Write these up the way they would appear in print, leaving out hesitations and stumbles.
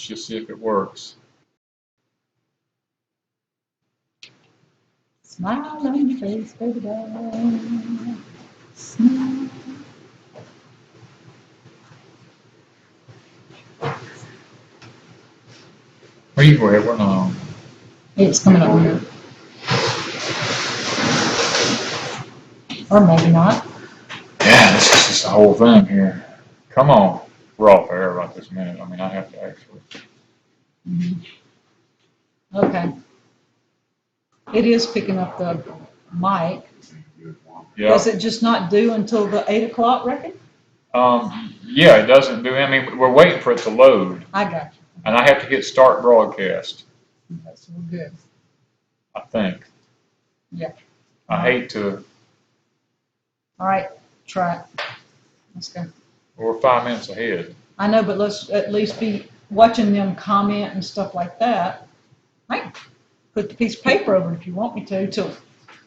just see if it works. Smile on your face, baby doll. Smile. Or you go ahead, we're not on. It's coming up here. Or maybe not. Yeah, this is just the whole thing here. Come on. We're off air right this minute. I mean, I have to actually. Okay. It is picking up the mic. Yeah. Does it just not do until the 8 o'clock record? Yeah, it doesn't do. I mean, we're waiting for it to load. I got you. And I have to hit start broadcast. Okay, so we're good. I think. Yeah. I hate to. All right, try it. Let's go. We're 5 minutes ahead. I know, but let's at least be watching them comment and stuff like that. I can put the piece of paper over it if you want me to,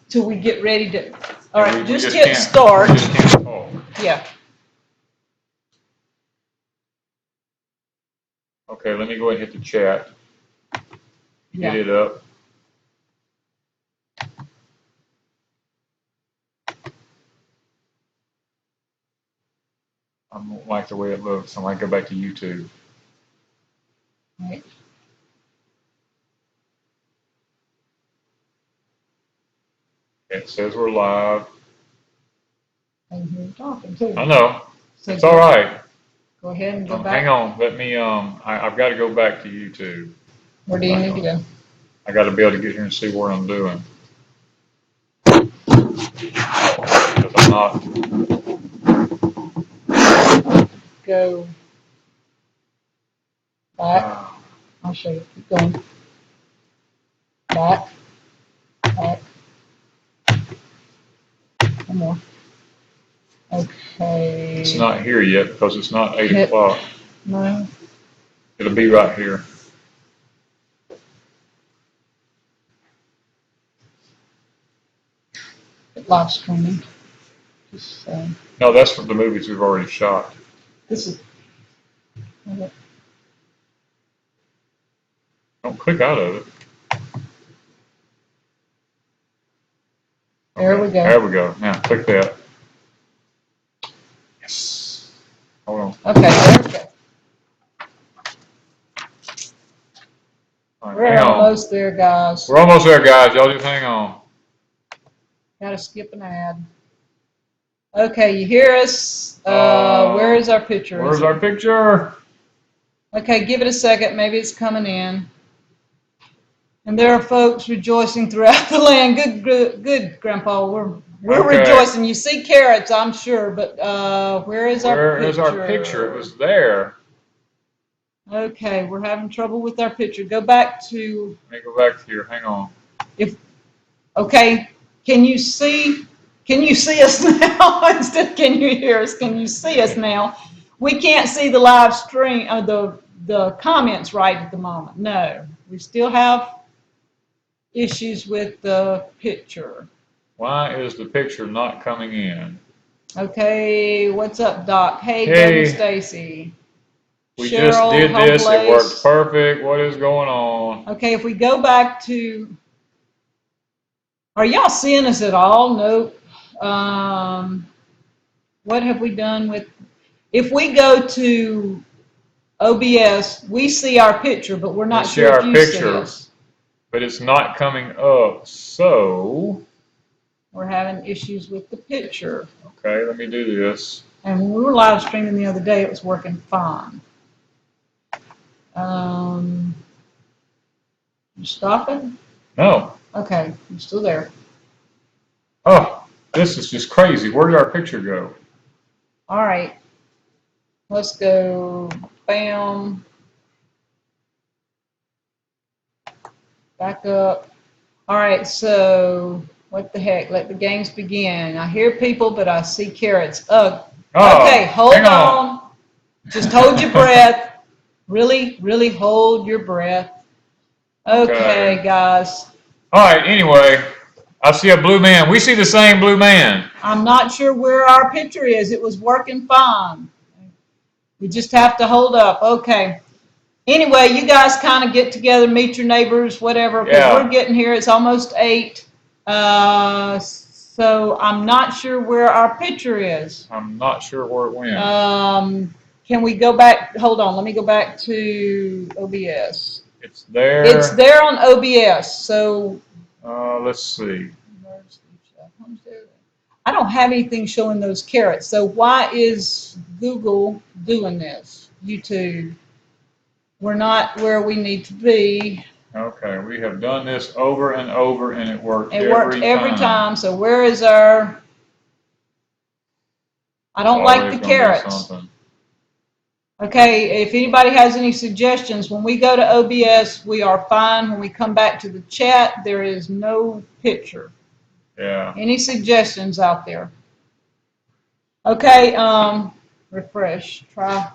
till we get ready to. All right, We just hit start. We just can't talk. Yeah. Okay, let me go ahead and hit the chat. Yeah. Get it up. I don't like the way it looks. I might go back to YouTube. Right. It says we're live. I can hear you talking too. I know. So It's all right. Go ahead and go back. Hang on. Let me. I've got to go back to YouTube. Where do you need to go? I got to be able to get here and see what I'm doing. Because I'm not. Go back. I'll show you. Keep going. Back. Back. One more. Okay. It's not here yet because it's not 8 Hit. o'clock. No. It'll be right here. Live streaming. Just saying. No, that's from the movies we've already shot. This is. Okay. Don't click out of it. There we go. There we go. Now click that. Yes. Hold on. Okay, there we go. All right, We're hang on. almost there, guys. We're almost there, guys. Y'all just hang on. Gotta skip an ad. Okay, you hear us? Where is our picture? Where's our picture? Okay, give it a second. Maybe it's coming in. And there are folks rejoicing throughout the land. Good, Grandpa. We're Okay. rejoicing. You see carrots, I'm sure, but where is our picture? Where is our picture? It was there. Okay, we're having trouble with our picture. Go back to. Let me go back here. Hang on. Okay, can you see us now? Instead, can you hear us? Can you see us now? We can't see the live stream, the comments right at the moment. No, we still have issues with the picture. Why is the picture not coming in? Okay, what's up, Doc? Hey, Hey. Doug Stacy. We Cheryl, just did this. home It worked place. perfect. What is going on? Okay, if we go back to, are y'all seeing us at all? Nope. What have we done with, if we go to OBS, we see our picture, but we're not We see sure our if you see picture. us. But it's not coming up. So, We're having issues with the picture. okay, let me do this. And when we were live streaming the other day, it was working fine. You stopping? No. Okay, you're still there. Oh, this is just crazy. Where did our picture go? All right. Let's go. Bam. Back up. All right, so what the heck? Let the games begin. I hear people, but I see carrots. Oh, Okay, hold hang on. Just hold your breath. Really, really hold your breath. Okay, guys. All right, anyway, I see a blue man. We see the same blue man. I'm not sure where our picture is. It was working fine. We just have to hold up. Okay. Anyway, you guys kind of get together, meet your neighbors, whatever, because Yeah. we're getting here. It's almost 8. So I'm not sure where our picture is. I'm not sure where it went. Can we go back? Hold on. Let me go back to OBS. It's there. It's there on OBS. So let's see. I don't have anything showing those carrots. So why is Google doing this? YouTube. We're not where we need to be. Okay, we have done this over and over, and it worked It worked every time. So where is our? I don't like the carrots. Okay, if anybody has any suggestions, when we go to OBS, we are fine. When we come back to the chat, there is no picture. Yeah. Any suggestions out there? Okay, refresh. Try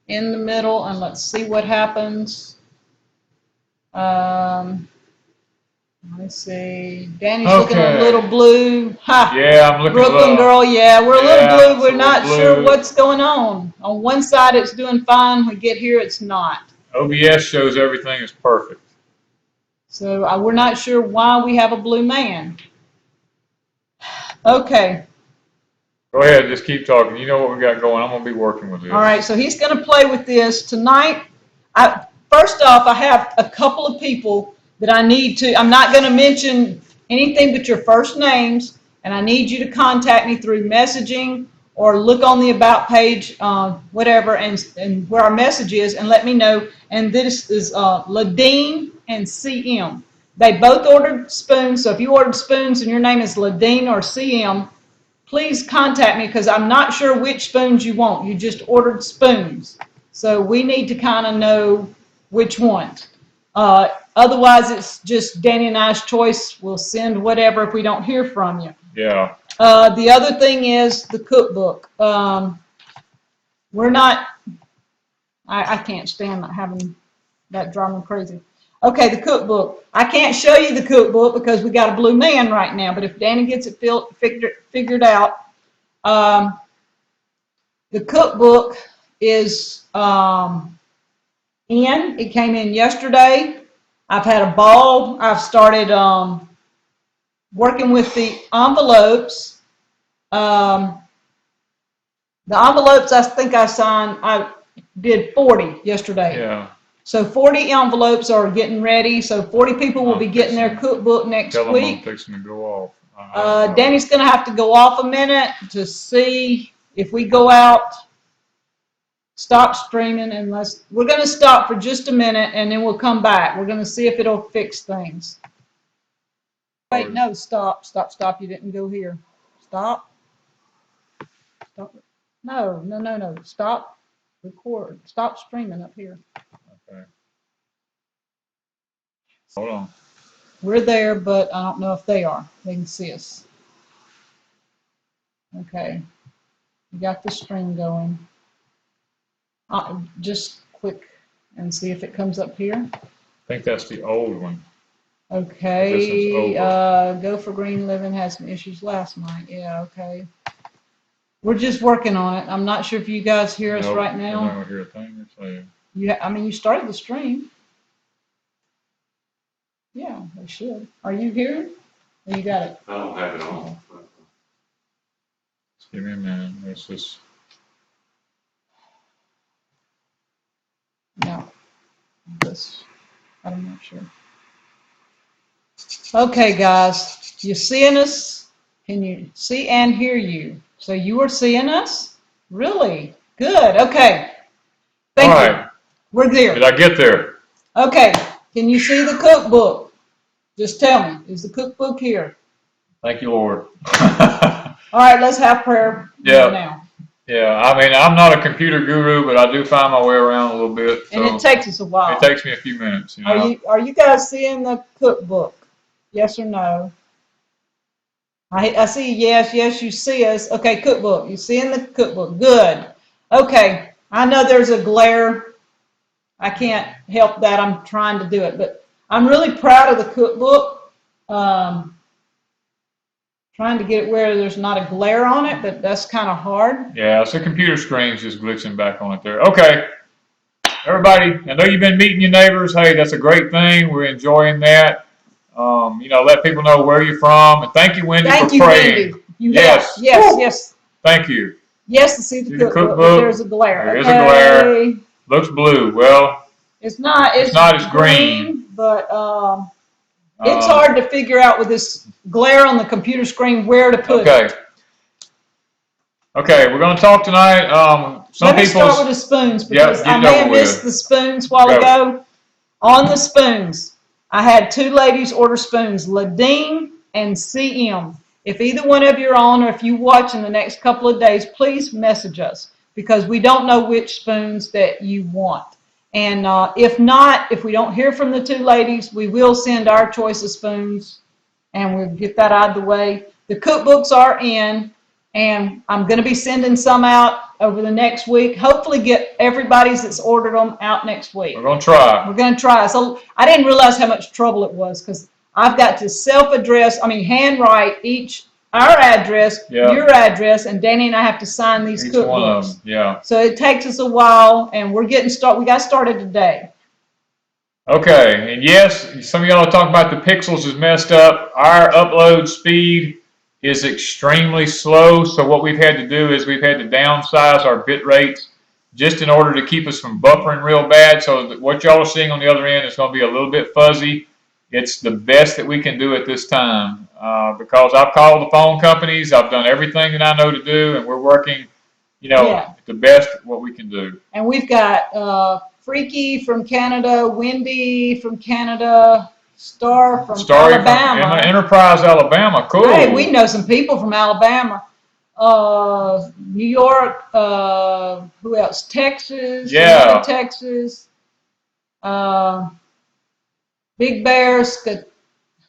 in the middle, and let's see what happens. Let's see. Danny's looking a little blue. Ha! Yeah, I'm looking Brooklyn girl, yeah, we're a little blue. We're not blue. sure what's going on. On one side, it's doing fine. We get here, it's not. OBS shows everything is perfect. So we're not sure why we have a blue man. Okay. Go ahead, just keep talking. You know what we got going. I'm going to be working with this. All right, so he's going to play with this tonight. First off, I have a couple of people that I need to, I'm not going to mention anything but your first names, and I need you to contact me through messaging or look on the About page, whatever, and where our message is, and let me know. And this is Ladine and CM. They both ordered spoons, so if you ordered spoons and your name is Ladine or CM, please contact me because I'm not sure which spoons you want. You just ordered spoons. So we need to kind of know which ones. Otherwise, it's just Danny and I's choice. We'll send whatever if we don't hear from you. Yeah. The other thing is the cookbook. We're not, I can't stand having that drive me crazy. Okay, the cookbook. I can't show you the cookbook because we got a blue man right now, but if Danny gets it figured out, the cookbook is in. It came in yesterday. I've had a ball. I've started working with the envelopes. The envelopes, I think I did 40 yesterday. Yeah. So 40 envelopes are getting ready. So 40 people will be getting their cookbook next week. I'm fixing to go off. Danny's going to have to go off a minute to see if we go out. Stop streaming unless we're going to stop for just a minute and then we'll come back. We're going to see if it'll fix things. Wait, no, stop. You didn't go here. Stop. No. Stop. Record. Stop streaming up here. Okay. Hold on. We're there, but I don't know if they are. They can see us. Okay. We got the stream going. Just click and see if it comes up here. I think that's the old one. Okay. Go for Green Living had some issues last night. Yeah, okay. We're just working on it. I'm not sure if you guys hear us right now. I don't hear a thing you're saying. You started the stream. Yeah, they should. Are you here? Or you got it? I don't have it on. Just give me a minute. Let's just. No. I'm not sure. Okay, guys. You seeing us? Can you see and hear you? So you are seeing us? Really? Good. Okay. Thank you. Right. We're there. Did I get there? Okay. Can you see the cookbook? Just tell me. Is the cookbook here? Thank you, Lord. All right. Let's have prayer now. Yeah. I mean, I'm not a computer guru, but I do find my way around a little bit. And it takes us a while. It takes me a few minutes. You know? Are you guys seeing the cookbook? Yes or no? I see yes, you see us. Okay, cookbook. You seeing the cookbook? Good. Okay, I know there's a glare. I can't help that. I'm trying to do it, but I'm really proud of the cookbook. Trying to get it where there's not a glare on it, but that's kind of hard. Yeah, so computer screen's just glitching back on it there. Okay. everybody, I know you've been meeting your neighbors. Hey, that's a great thing. We're enjoying that. Let people know where you're from. And thank you, Wendy, Thank for you, praying. Wendy. You Yes. have. Yes, Woo. yes. Thank you. Yes, to see See the the cookbook, but cookbook? there's a glare. There is Okay. a glare. Looks blue. Well, It's not. it's not as green. But it's hard to figure out with this glare on the computer screen where to put it. Okay, we're going to talk tonight. Let me start with the spoons because Yep, I may have missed the spoons a while ago. On the spoons, I had two ladies order spoons, Ladine and CM. If either one of you are on or if you watch in the next couple of days, please message us because we don't know which spoons that you want. And if not, if we don't hear from the two ladies, we will send our choice of spoons and we'll get that out of the way. The cookbooks are in. And I'm going to be sending some out over the next week. Hopefully get everybody's that's ordered them out next week. We're going to try. We're going to try. So I didn't realize how much trouble it was because I've got to handwrite our address, your address, and Danny and I have to sign these cookbooks. One of them. Yeah. So it takes us a while, and we're getting started. We got started today. Okay, and yes, some of y'all are talking about the pixels is messed up. Our upload speed is extremely slow, so what we've had to do is we've had to downsize our bit rates just in order to keep us from buffering real bad, so that what y'all are seeing on the other end is going to be a little bit fuzzy. It's the best that we can do at this time because I've called the phone companies, I've done everything that I know to do, and we're working, the best what we can do. And we've got Freaky from Canada, Wendy from Canada, Star from Alabama. From Enterprise, Alabama. Cool. Hey, we know some people from Alabama. New York, who else? Texas. Yeah. Texas. Big Bear,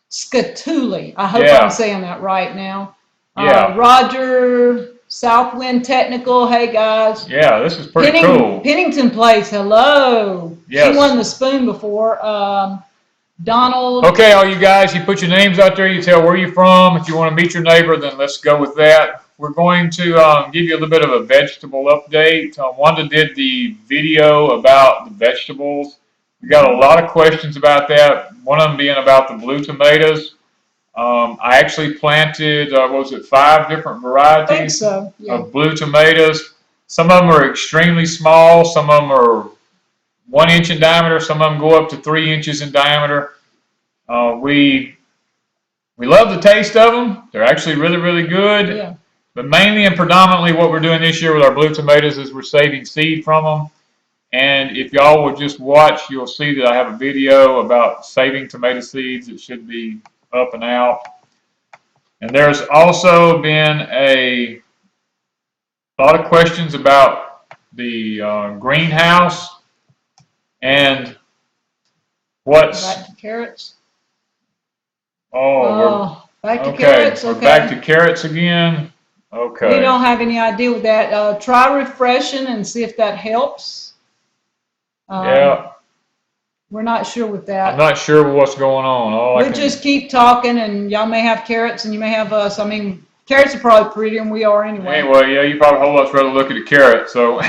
Scatuli. I hope I'm saying that right now. Roger, Southwind Technical. Hey, guys. Yeah, this is pretty cool. Pennington Place. Hello. Yes. She won the spoon before. Donald. Okay, all you guys, you put your names out there, you tell where you're from. If you want to meet your neighbor, then let's go with that. We're going to give you a little bit of a vegetable update. Wanda did the video about the vegetables. We got a lot of questions about that, one of them being about the blue tomatoes. I actually planted, 5 different varieties of blue tomatoes. Some of them are extremely small, some of them are 1 inch in diameter, some of them go up to 3 inches in diameter. We love the taste of them. They're actually really, really good. Yeah. But mainly and predominantly what we're doing this year with our blue tomatoes is we're saving seed from them. And if y'all will just watch, you'll see that I have a video about saving tomato seeds. It should be up and out. And there's also been a lot of questions about the greenhouse. And what's... Back to carrots. Back to carrots. Okay. We're back to carrots again. Okay. We don't have any idea with that. Try refreshing and see if that helps. We're not sure with that. I'm not sure what's going on. We'll just keep talking, and y'all may have carrots, and you may have us. I mean, carrots are probably prettier than we are anyway. Anyway, yeah, you probably a whole lot rather look at a carrot, so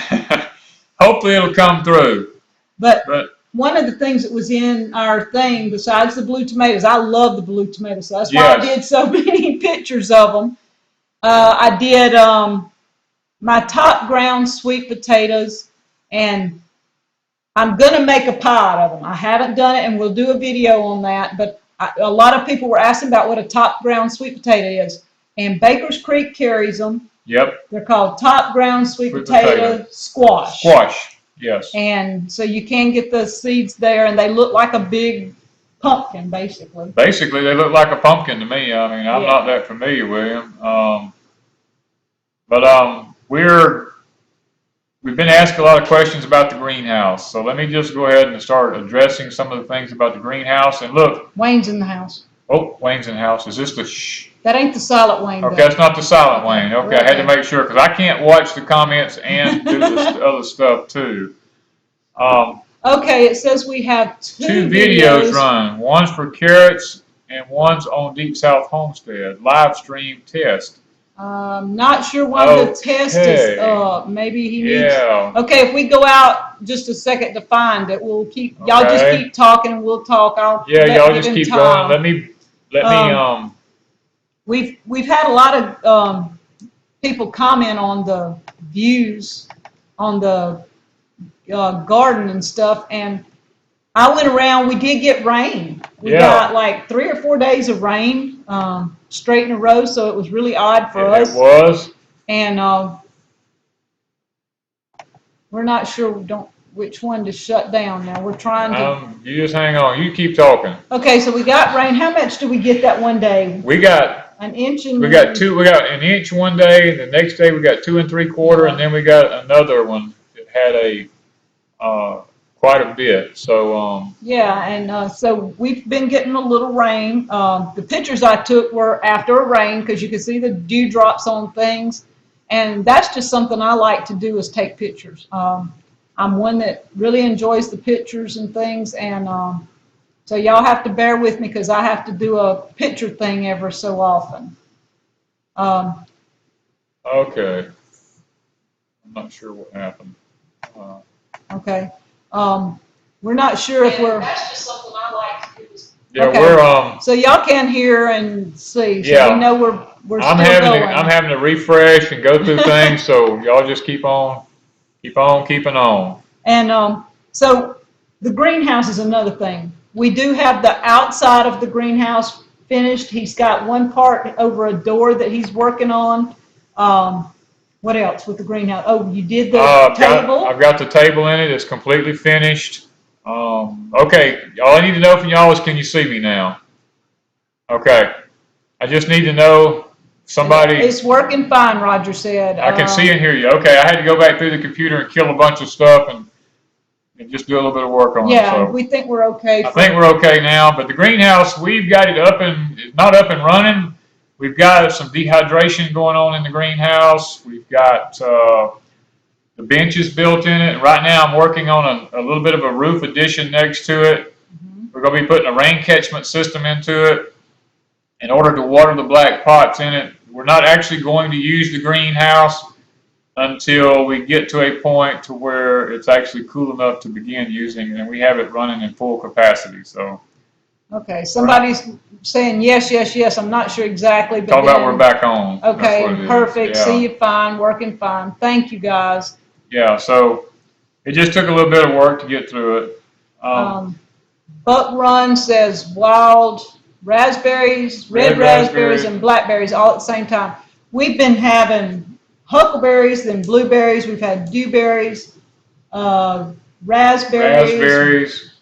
hopefully it'll come through. But one of the things that was in our thing, besides the blue tomatoes, I love the blue tomatoes, so that's why I did so many pictures of them. I did my top ground sweet potatoes, and I'm going to make a pie of them. I haven't done it, and we'll do a video on that, but a lot of people were asking about what a top ground sweet potato is, and Baker's Creek carries them. Yep. They're called top ground sweet potato squash. Squash, yes. And so you can get the seeds there, and they look like a big pumpkin, basically. Basically, they look like a pumpkin to me. I mean, I'm not that familiar with them. We've been asked a lot of questions about the greenhouse, so let me just go ahead and start addressing some of the things about the greenhouse. And look, Wayne's in the house. Oh, Wayne's in the house. Is this the shh? That ain't the silent Wayne. Okay, that's not the silent Wayne. Okay, I had to make sure because I can't watch the comments and do the other stuff too. Okay, it says we have two videos run. One's for carrots and one's on Deep South Homestead Livestream test. Not sure why the test is up. Maybe he needs. Yeah. Okay, if we go out just a second to find it. We'll keep, y'all just Okay. keep talking and we'll talk. I'll Yeah, y'all give just him keep time. going. Let me. We've had a lot of people comment on the views on the garden and stuff, and I went around. We did get rain. We got like 3 or 4 days of rain straight in a row, so it was really odd for us. It was. And we're not sure which one to shut down now. We're trying to. You just hang on. You keep talking. Okay, so we got rain. How much did we get that one day? We got an inch and. We got an inch one day. The next day we got 2 3/4, and then we got another one that had a quite a bit. So yeah, and so we've been getting a little rain. The pictures I took were after a rain because you could see the dewdrops on things, and that's just something I like to do is take pictures. I'm one that really enjoys the pictures and things, and so y'all have to bear with me because I have to do a picture thing ever so often. okay. I'm not sure what happened. Okay. We're not sure if we're. That's just something I like to do. Yeah, okay. we're So y'all can hear and see. So yeah. we know we're still going. I'm having to refresh and go through things, so y'all just keeping on. And so the greenhouse is another thing. We do have the outside of the greenhouse finished. He's got one part over a door that he's working on. What else with the greenhouse? Oh, you did the table? I've got the table in it. It's completely finished. Okay, all I need to know from y'all is, can you see me now? Okay. I just need to know somebody. It's working fine, Roger said. I can see and hear you. Okay, I had to go back through the computer and kill a bunch of stuff and just do a little bit of work on it. Yeah, So we think we're okay. I think we're okay now, but the greenhouse, we've got it not up and running. We've got some dehydration going on in the greenhouse. We've got the benches built in it. Right now I'm working on a little bit of a roof addition next to it. Mm-hmm. We're going to be putting a rain catchment system into it in order to water the black pots in it. We're not actually going to use the greenhouse until we get to a point to where it's actually cool enough to begin using it, and we have it running in full capacity. So. Okay, somebody's saying yes, yes, yes. I'm not sure exactly. But talk about we're back on. Okay, perfect. Yeah. See you fine, working fine. Thank you, guys. Yeah, so it just took a little bit of work to get through it. Buck Run says wild raspberries, red raspberries, and blackberries all at the same time. We've been having huckleberries, then blueberries. We've had dewberries, raspberries.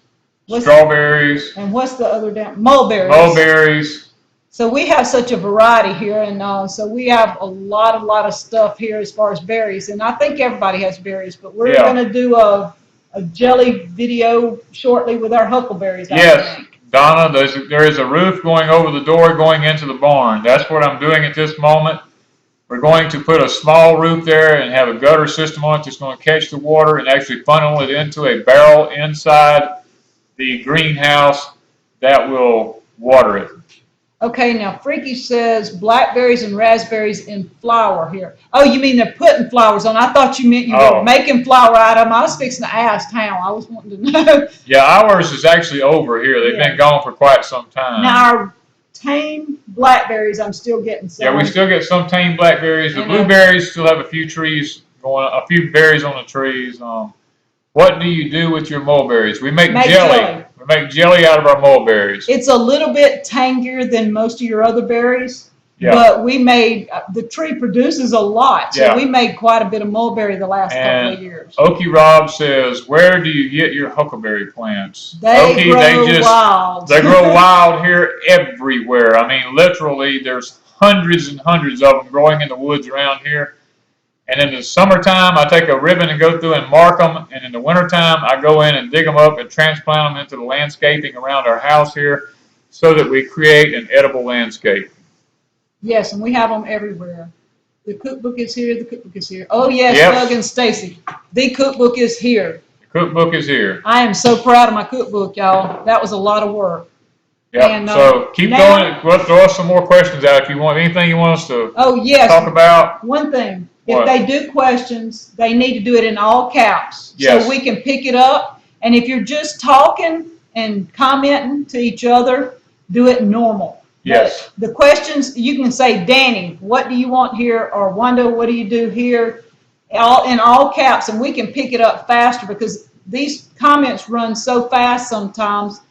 Strawberries. And what's the other down? Mulberries. Mulberries. So we have such a variety here, and so we have a lot of stuff here as far as berries. And I think everybody has berries, but we're going to do a jelly video shortly with our huckleberries. Yes, Donna, there is a roof going over the door going into the barn. That's what I'm doing at this moment. We're going to put a small roof there and have a gutter system on it that's going to catch the water and actually funnel it into a barrel inside the greenhouse that will water it. Okay, now Freaky says blackberries and raspberries in flower here. Oh, you mean they're putting flowers on? I thought you meant you were making flour out of them. I was fixing to ask how. I was wanting to know. Yeah, ours is actually over here. They've been gone for quite some time. Now our tame blackberries, I'm still getting some. Yeah, we still get some tame blackberries. The blueberries still have a few berries on the trees. What do you do with your mulberries? We make jelly. We make jelly out of our mulberries. It's a little bit tangier than most of your other berries, but we made, the tree produces a lot, so we made quite a bit of mulberry the last couple of years. Okie Rob says, where do you get your huckleberry plants? They grow wild. They grow wild here everywhere. I mean, literally, there's hundreds and hundreds of them growing in the woods around here. And in the summertime, I take a ribbon and go through and mark them. And in the wintertime, I go in and dig them up and transplant them into the landscaping around our house here so that we create an edible landscape. Yes, and we have them everywhere. The cookbook is here. The cookbook is here. Oh, yes, Doug and Stacy. The cookbook is here. The cookbook is here. I am so proud of my cookbook, y'all. That was a lot of work. Yeah, and, so keep going. We'll throw us some more questions out if you want. Anything you want us to talk about? One thing. if they do questions, they need to do it in all caps. Yes. So we can pick it up. And if you're just talking and commenting to each other, do it normal. Yes. But the questions, you can say, Danny, what do you want here? Or Wanda, what do you do here? All in all caps, and we can pick it up faster because these comments run so fast sometimes,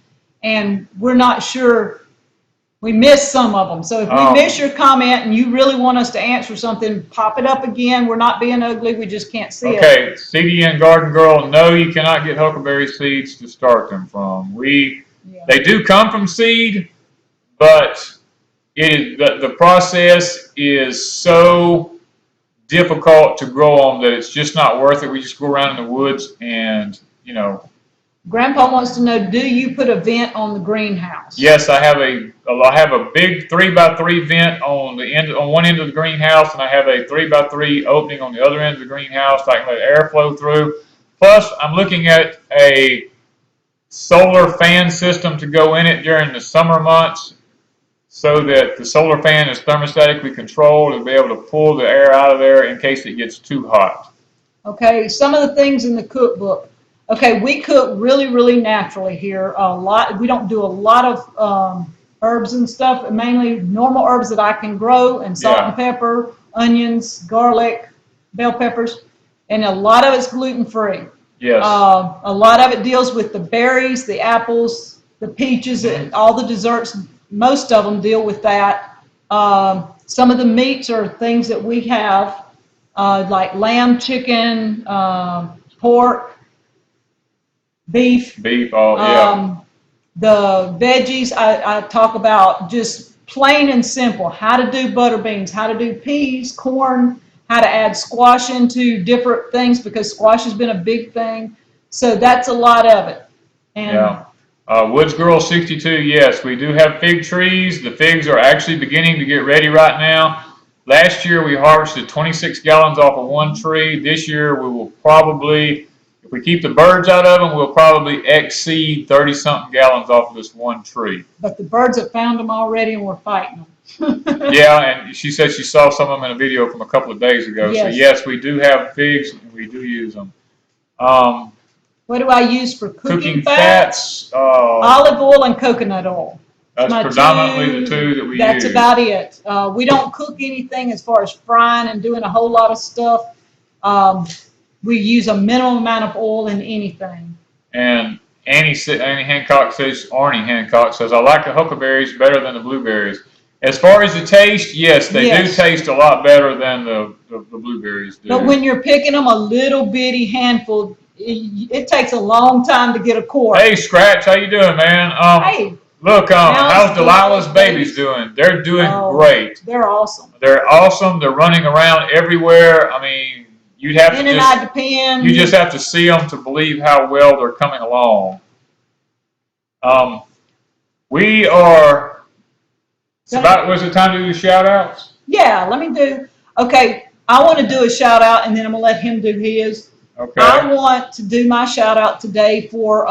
and we're not sure. We miss some of them. So if we miss your comment and you really want us to answer something, pop it up again. We're not being ugly. We just can't see it. Okay, CDN Garden Girl, no, you cannot get huckleberry seeds to start them from. They do come from seed, but the process is so difficult to grow them that it's just not worth it. We just go around in the woods and, you know. Grandpa wants to know, do you put a vent on the greenhouse? Yes, I have a big 3x3 vent on one end of the greenhouse, and I have a 3x3 opening on the other end of the greenhouse. So I can let air flow through. Plus, I'm looking at a solar fan system to go in it during the summer months, so that the solar fan is thermostatically controlled and be able to pull the air out of there in case it gets too hot. Okay, some of the things in the cookbook. Okay, we cook really, really naturally here. We don't do a lot of herbs and stuff, mainly normal herbs that I can grow, and salt and pepper, onions, garlic, bell peppers, and a lot of it's gluten-free. Yes. A lot of it deals with the berries, the apples, the peaches, all the desserts. Most of them deal with that. Some of the meats are things that we have, like lamb, chicken, pork, beef. Beef, yeah. The veggies, I talk about just plain and simple. How to do butter beans, how to do peas, corn, how to add squash into different things, because squash has been a big thing. So that's a lot of it. And Woods Girl 62, yes, we do have fig trees. The figs are actually beginning to get ready right now. Last year we harvested 26 gallons off of one tree. This year we will probably, if we keep the birds out of them, we'll probably exceed 30-something gallons off of this one tree. But the birds have found them already, and we're fighting them. Yeah, and she said she saw some of them in a video from a couple of days ago. Yes. So yes, we do have figs, and we do use them. What do I use for cooking fats? Olive oil and coconut oil. That's predominantly the two that we use. That's about it. We don't cook anything as far as frying and doing a whole lot of stuff. We use a minimum amount of oil in anything. And Arnie Hancock says, I like the huckleberries better than the blueberries. As far as the taste, yes, they do taste a lot better than the blueberries do. But when you're picking them a little bitty handful, it takes a long time to get a quart. Hey, Scratch, how you doing, man? Hey. Look, how's Delilah's babies doing? They're doing great. They're awesome. They're awesome. They're running around everywhere. I mean, you'd have in and out the pen. You just have to see them to believe how well they're coming along. We are. Was it time to do the shout outs? Yeah, let me do. Okay, I want to do a shout out, and then I'm gonna let him do his. Okay. I want to do my shout out today for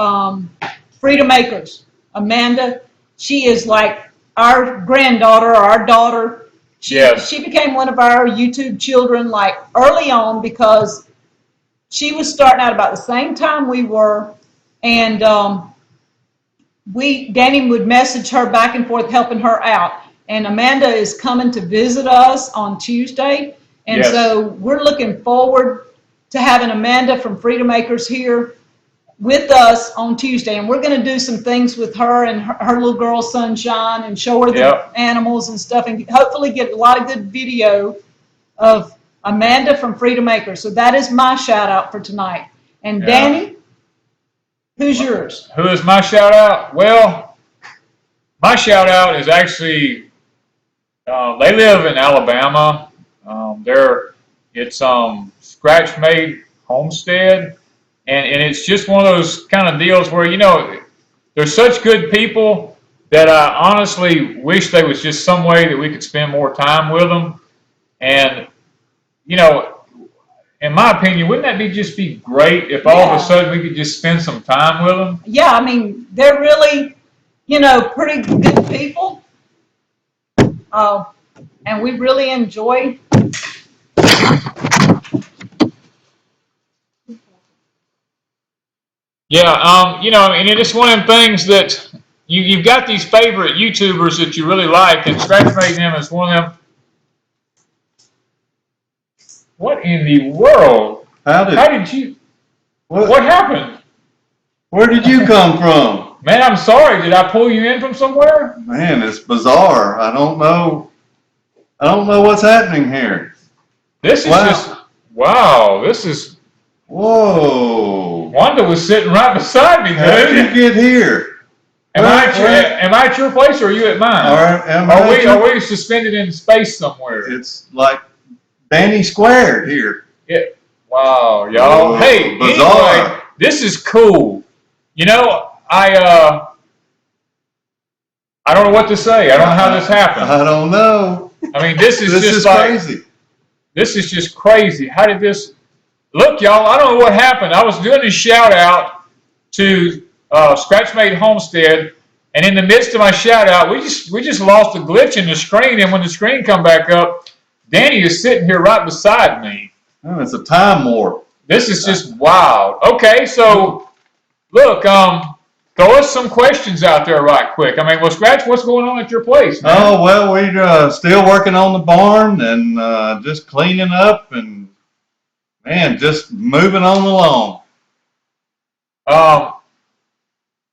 Freedom Acres. Amanda, she is like our granddaughter or our daughter. She became one of our YouTube children like early on, because she was starting out about the same time we were, and Danny would message her back and forth, helping her out. And Amanda is coming to visit us on Tuesday, and so we're looking forward to having Amanda from Freedom Acres here with us on Tuesday, and we're going to do some things with her and her little girl Sunshine, and show her the animals and stuff, and hopefully get a lot of good video of Amanda from Freedom Acres. So that is my shout out for tonight. And Danny, who's yours? Who is my shout out? Well, my shout out is actually they live in Alabama. It's ScratchMade Homestead. And it's just one of those kind of deals where, you know, they're such good people that I honestly wish there was just some way that we could spend more time with them. And, you know, in my opinion, wouldn't that just be great if all of a sudden we could just spend some time with them? Yeah, I mean, they're really, you know, pretty good people. And we really enjoy Yeah, you know, and it's one of them things that you've got these favorite YouTubers that you really like, and ScratchMade them is one of them. What in the world? How did you? what? What happened? Where did you come from? Man, I'm sorry. Did I pull you in from somewhere? Man, it's bizarre. I don't know what's happening here. This is just wow. This is. Whoa. Wanda was sitting right beside me, How did dude. you get here? Am I at your place or are you at mine? Are we suspended in space somewhere? It's like Danny Squared here. Yeah. Wow, y'all. Whoa, Hey, bizarre. anyway, this is cool. You know, I don't know what to say. I don't know how this happened. I don't know. I mean, this is This just is like crazy. this is just crazy. How did this look, y'all? I don't know what happened. I was doing a shout out to ScratchMade Homestead, and in the midst of my shout out, we just lost a glitch in the screen, and when the screen come back up, Danny is sitting here right beside me. Oh, it's a time warp. This is just wild. Okay, so look, throw us some questions out there right quick. I mean, well, Scratch, what's going on at your place, man? Oh, well, we're still working on the barn and just cleaning up and, man, just moving on along.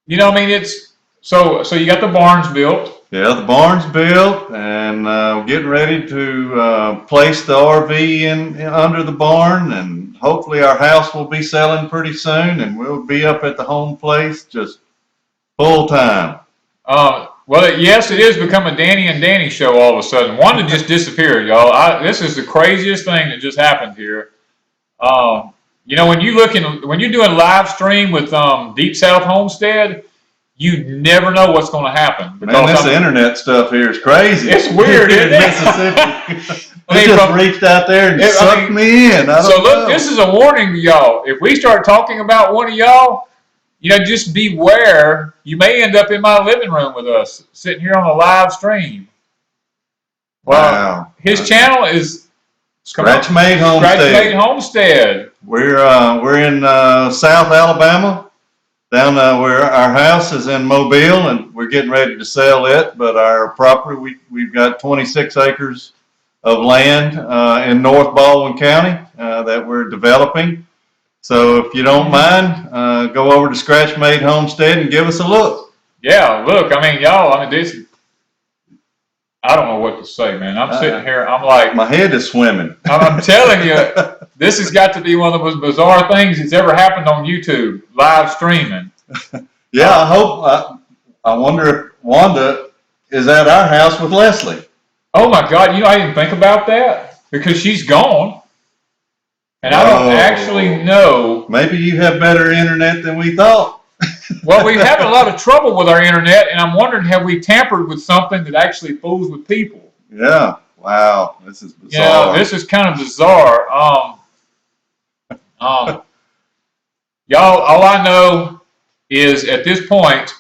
You know, I mean, it's so you got the barns built. Yeah, the barn's built and we're getting ready to place the RV in under the barn, and hopefully our house will be selling pretty soon and we'll be up at the home place just full time. Well, yes, it is become a Danny and Danny show all of a sudden. Wanda just disappeared, y'all. This is the craziest thing that just happened here. You know, when you're doing live stream with Deep South Homestead, you never know what's going to happen. Man, this internet stuff here is crazy. It's weird, isn't it? Mississippi. It just reached out there and sucked me in. So look, this is a warning to y'all. If we start talking about one of y'all, you know, just beware. You may end up in my living room with us, sitting here on a live stream. Well, wow. His channel is ScratchMade Homestead. ScratchMade Homestead. We're in South Alabama, down where our house is in Mobile, and we're getting ready to sell it. But our property, we've got 26 acres of land in North Baldwin County that we're developing. So if you don't mind, go over to ScratchMade Homestead and give us a look. Yeah, look, I mean, y'all, I mean, I don't know what to say, man. I'm sitting here, I'm like... My head is swimming. I'm telling you, this has got to be one of the most bizarre things that's ever happened on YouTube, live streaming. Yeah, I wonder if Wanda is at our house with Leslie. Oh my God, you know, I didn't think about that because she's gone. And I don't actually know. Maybe you have better internet than we thought. Well, we're having a lot of trouble with our internet, and I'm wondering, have we tampered with something that actually fools with people? Yeah. Wow. This is bizarre. Yeah, this is kind of bizarre. Y'all, all I know is at this point,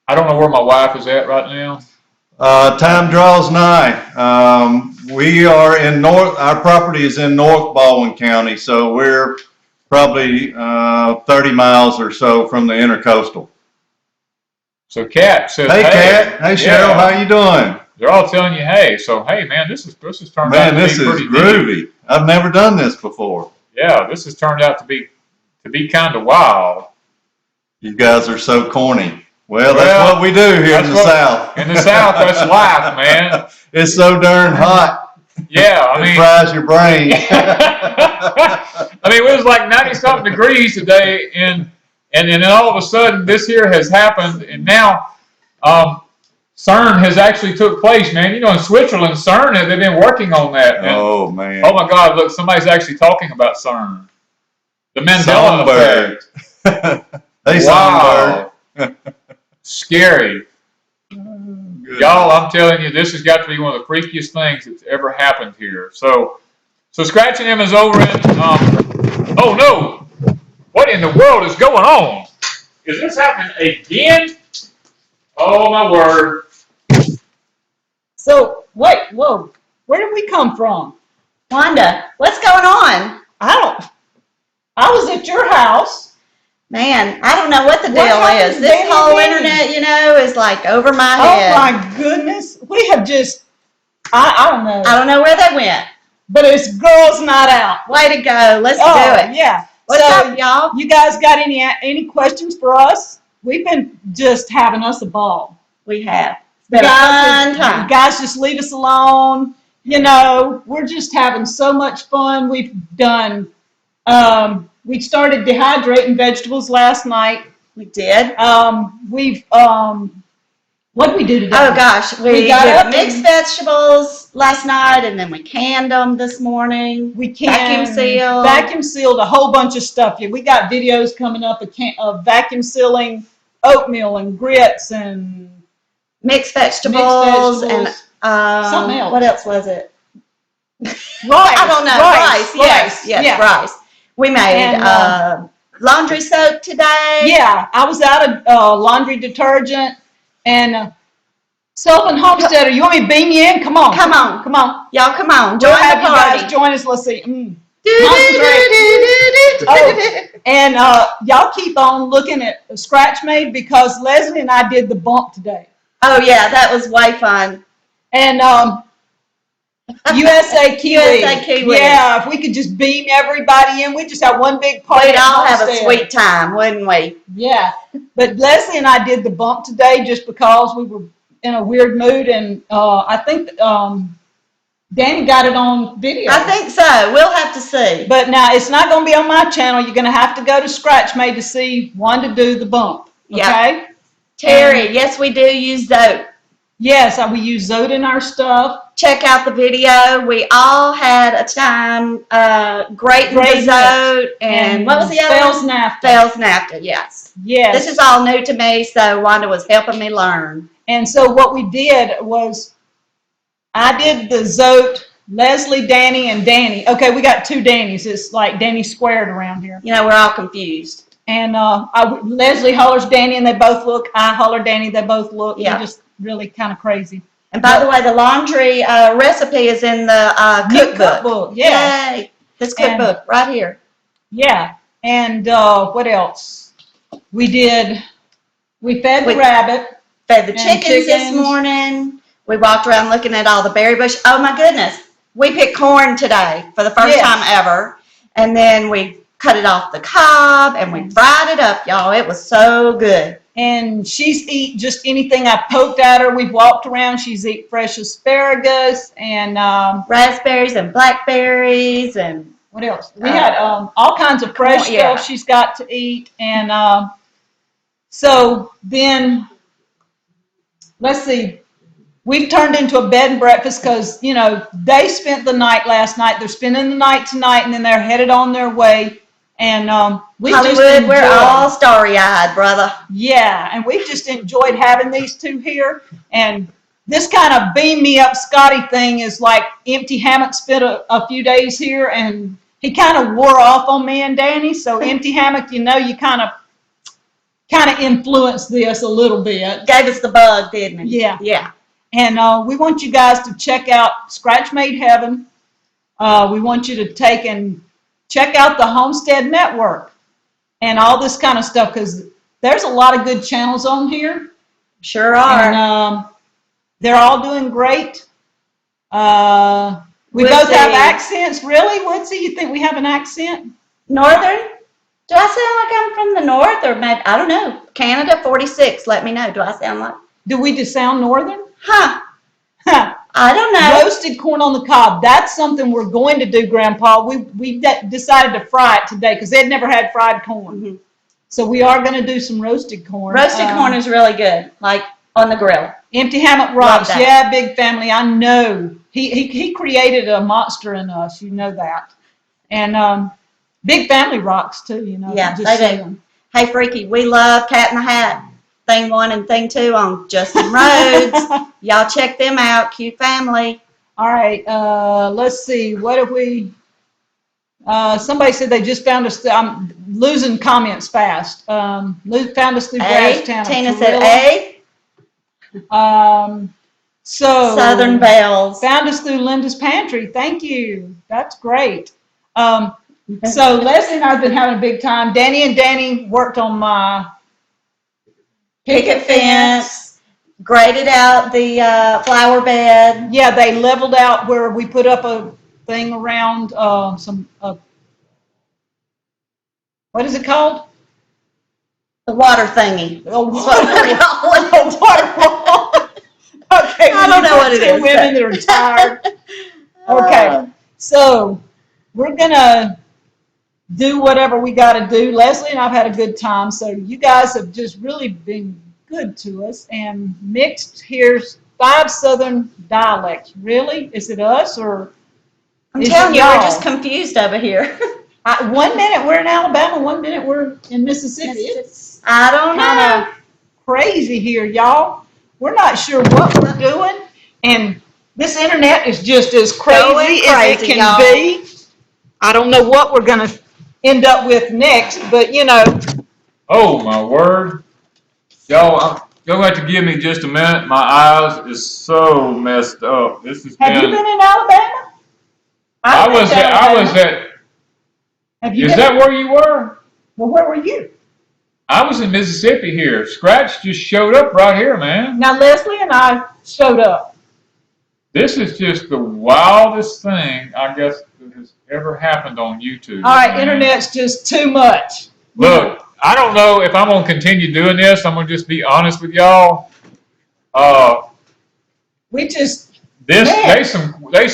I don't know where my wife is at right now. Time draws nigh. We are in our property is in North Baldwin County, so we're probably 30 miles or so from the intercoastal. So Kat says, hey Kat, hey Cheryl, how you doing? They're all telling you, hey. So hey, man, this has turned out to be pretty groovy. Deep. I've never done this before. Yeah, this has turned out to be kind of wild. You guys are so corny. Well, that's what we do here in the South. In the South, that's life, man. It's so darn hot. Yeah, I mean, it fries your brain. I mean, it was like 90-something degrees today, and then all of a sudden, this here has happened, and now CERN has actually took place, man. You know, in Switzerland, CERN, they've been working on that. And, oh, man. Oh, my God, look, somebody's actually talking about CERN. The Mandela effect. Hey, wow. Scary. Y'all, I'm telling you, this has got to be one of the freakiest things that's ever happened here. So Scratching Him is over in, oh no, what in the world is going on? Is this happening again? Oh my word. So, wait, whoa, where did we come from? Wanda, what's going on? I was at your house, Man, I don't know what the What deal happened is. to This Danny whole and Danny? internet, you know, is like over my Oh head. my goodness. We have just, I don't know. I don't know where they went. But it's girls' night out. Way to go. Let's do it. Yeah. What's So, up, y'all? you guys got any questions for us? We've been just having us a ball. We have. It's been a fun time. You guys just leave us alone. You know, we're just having so much fun. We've done, we started dehydrating vegetables last night. We did. What did we do today? Oh gosh, we got did up mixed and- vegetables last night, and then we canned them this morning. We vacuum sealed a whole bunch of stuff. Yeah, we got videos coming up of vacuum sealing oatmeal and grits and mixed vegetables and something else. What else was it? Rice. I don't know. Rice. Yes, yeah. rice. We made laundry soap today. Yeah, I was out of laundry detergent and Soap and Homesteader. You want me to beam you in? Come on. Come on. Come on. Y'all come on. We'll Join have the you party. guys join us. Let's see. Oh, and y'all keep on looking at ScratchMade because Leslie and I did the bump today. Oh yeah, that was way fun. And USA Kiwi. USA Kiwi. Yeah, if we could just beam everybody in, we'd just have one big party. We'd all have a Homestead. sweet time, wouldn't we? Yeah, but Leslie and I did the bump today just because we were in a weird mood, and I think Danny got it on video. I think so. We'll have to see. But now it's not going to be on my channel. You're going to have to go to ScratchMade to see one to do the bump. Okay? Yep. Terry, yes, we do use Zote. Yes, we use Zote in our stuff. Check out the video. We all had a time grating the Zote and what was the other one? Fels naphtha, yes. Yes. This is all new to me, so Wanda was helping me learn. And so what we did was I did the Zote, Leslie, Danny, and Danny. Okay, we got two Dannys. It's like Danny squared around here. You know, we're all confused. And Leslie hollers Danny, and they both look. I holler Danny, they both look. Yeah. They're just really kind of crazy. And by the way, the laundry recipe is in the cookbook. Yeah. Yay. This cookbook right here. Yeah. And what else? We fed the rabbit. Fed the chickens this morning. We walked around looking at all the berry bush. Oh my goodness. We picked corn today for the first time ever. And then we cut it off the cob and we fried it up, y'all. It was so good. And she's eat just anything I poked at her. We've walked around. She's eat fresh asparagus and raspberries and blackberries and what else? We had all kinds of fresh stuff she's got to eat. And so then, let's see. We've turned into a bed and breakfast because, you know, they spent the night last night. They're spending the night tonight, and then they're headed on their way. And we Hollywood, we're all starry-eyed, brother. Yeah, and we've just enjoyed having these two here. And this kind of beam me up Scotty thing is like Empty Hammock spent a few days here, and he kind of wore off on me and Danny. So Empty Hammock, you know, you kind of influenced this a little bit. Gave us the bug, didn't it? Yeah. Yeah. And we want you guys to check out ScratchMade Heaven. We want you to take and check out the Homestead Network and all this kind of stuff because there's a lot of good channels on here. Sure are. And they're all doing great. We both have accents. Really, Woodsy? You think we have an accent? Northern? Do I sound like I'm from the north or maybe, I don't know. Canada 46, let me know. Do I sound like? Do we just sound northern? Huh. I don't know. Roasted corn on the cob. That's something we're going to do, Grandpa. We decided to fry it today because they'd never had fried corn. Mm-hmm. So we are going to do some roasted corn. Roasted corn is really good, like on the grill. Empty Hammock rocks. Yeah, big family. I know. He created a monster in us. You know that. And big family rocks too. You know. Yeah, they do. Hey, Freaky, we love Cat in the Hat. Thing 1 and Thing 2 on Justin Rhodes. Y'all check them out. Cute family. All right. Let's see. What have we? Somebody said they just found us. I'm losing comments fast. Found us through Grashtown. Tina said A. So Southern Bells. Found us through Linda's Pantry. Thank you. That's great. So Leslie and I have been having a big time. Danny worked on my Picket fence, graded out the flower bed. Yeah, they leveled out where we put up a thing around what is it called? The water thingy. A That's what we're calling it. waterfall. Okay, I don't know what it is. Women that are tired. Okay, so we're gonna do whatever we got to do. Leslie and I've had a good time. So you guys have just really been good to us and mixed here's 5 Southern dialects. Really? Is it us or? I'm is telling it you, we're y'all? just confused over here. 1 minute we're in Alabama, 1 minute we're in Mississippi. It's I don't kind know. of crazy here, y'all. We're not sure what we're doing, and this internet is just as crazy as it can y'all. be. I don't know what we're going to end up with next, but you know. Oh my word. Y'all have to give me just a minute. My eyes is so messed up. This has Have you been. been in Alabama? I was at. Have you Is been? that where you were? Well, where were you? I was in Mississippi here. Scratch just showed up right here, man. Now Leslie and I showed up. This is just the wildest thing I guess that has ever happened on YouTube. All right, man. internet's just too much. Look, I don't know if I'm gonna continue doing this. I'm gonna just be honest with y'all. We just There's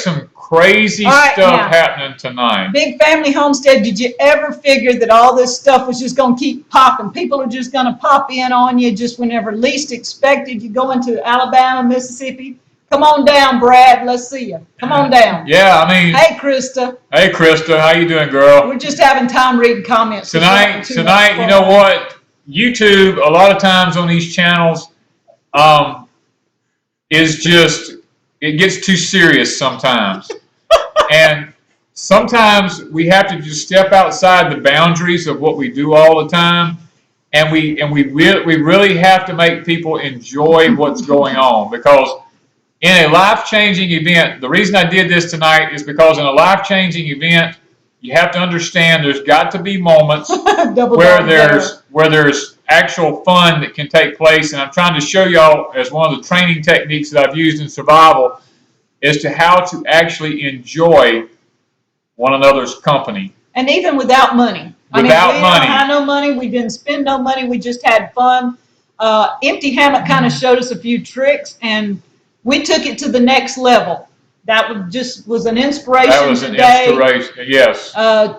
some crazy All right, stuff now. happening tonight. Big Family Homestead, did you ever figure that all this stuff was just going to keep popping? People are just going to pop in on you just whenever least expected. You go into Alabama, Mississippi. Come on down, Brad. Let's see you. Come on down. Yeah, I mean. Hey, Krista. Hey, Krista, how you doing, girl? We're just having time reading comments. Tonight, you know what? YouTube, a lot of times on these channels, is just, it gets too serious sometimes. And sometimes we have to just step outside the boundaries of what we do all the time. And we really have to make people enjoy what's going on, because in a life-changing event, the reason I did this tonight is because in a life-changing event, you have to understand there's got to be moments where there's actual fun that can take place. And I'm trying to show y'all, as one of the training techniques that I've used in survival, as to how to actually enjoy one another's company. And even without money. Without money. We don't have no money. We didn't spend no money. We just had fun. Empty Hammock kind of showed us a few tricks, and we took it to the next level. That was an inspiration today. That was an inspiration, yes.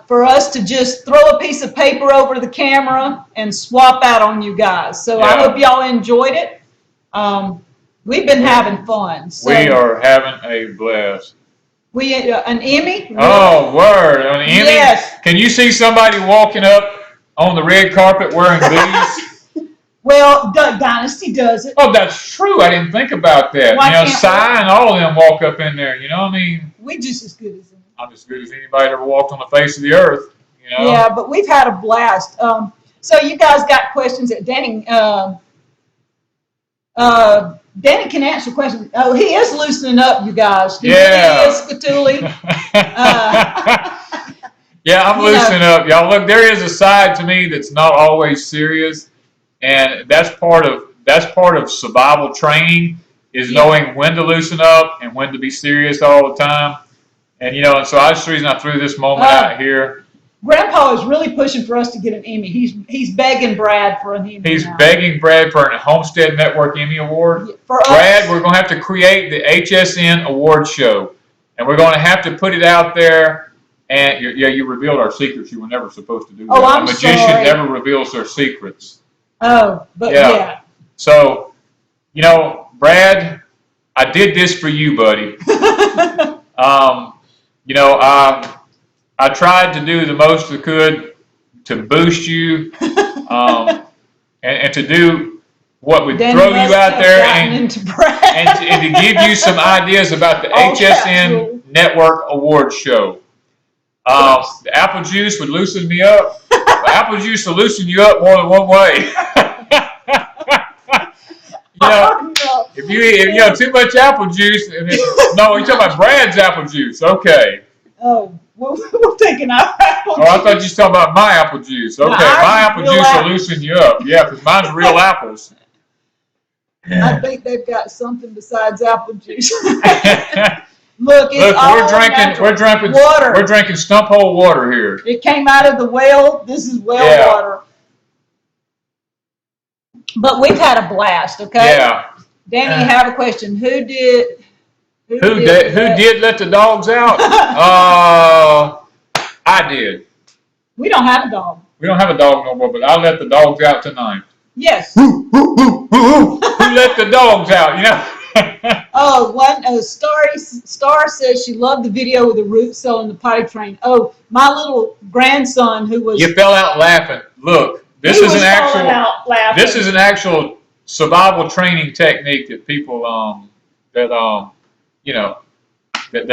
For us to just throw a piece of paper over the camera and swap out on you guys. So I hope y'all enjoyed it. We've been having fun. So we are having a blast. An Emmy? Really? Oh, word. An Emmy? Yes. Can you see somebody walking up on the red carpet wearing booties? Well, Duck Dynasty does it. Oh, that's true. I didn't think about that. Why you know, can't Cy and all of them walk up in there. You know what I mean? We just as good as them. I'm as good as anybody that ever walked on the face of the earth. You know? Yeah, but we've had a blast. So you guys got questions that Danny can answer questions. Oh, he is loosening up, you guys. He really is, Skatuli. Yeah, I'm loosening up, y'all. Look, there is a side to me that's not always serious, and that's part of survival training, is knowing when to loosen up and when to be serious all the time. And and so that's the reason I threw this moment out here. Grandpa is really pushing for us to get an Emmy. He's begging Brad for an Emmy. He's begging Brad for a Homestead Network Emmy Award. For us, Brad, we're going to have to create the HSN award show, and we're going to have to put it out there. And you revealed our secrets. You were never supposed to do that. Oh, I'm a magician sorry. never reveals their secrets. Oh, but yeah. So, Brad, I did this for you, buddy. I tried to do the most I could to boost you, and to do what would throw you out there and to give you some ideas about the HSN Network Award Show. The apple juice would loosen me up. The apple juice will loosen you up more than one way. If you too much apple juice, no, you're talking about Brad's apple juice. Okay. Oh, We're taking our apple Oh, I thought you juice. were talking about my apple juice. Okay, ours my is apple real juice will apples. loosen you up. Yeah, because mine's real apples. I think they've got something besides apple juice. Look, Look, it's all natural. Water. We're drinking stump hole water here. It came out of the well. This is well Yeah. water. But we've had a blast, okay? Yeah. Danny, you have a question. Who did let the dogs out? I did. We don't have a dog. We don't have a dog no more, but I let the dogs out tonight. Yes. Who let the dogs out? You know. Oh, Star says she loved the video with the root cell and the potty train. Oh, my little grandson who was. You fell out laughing. Look, this is an actual survival training technique that people that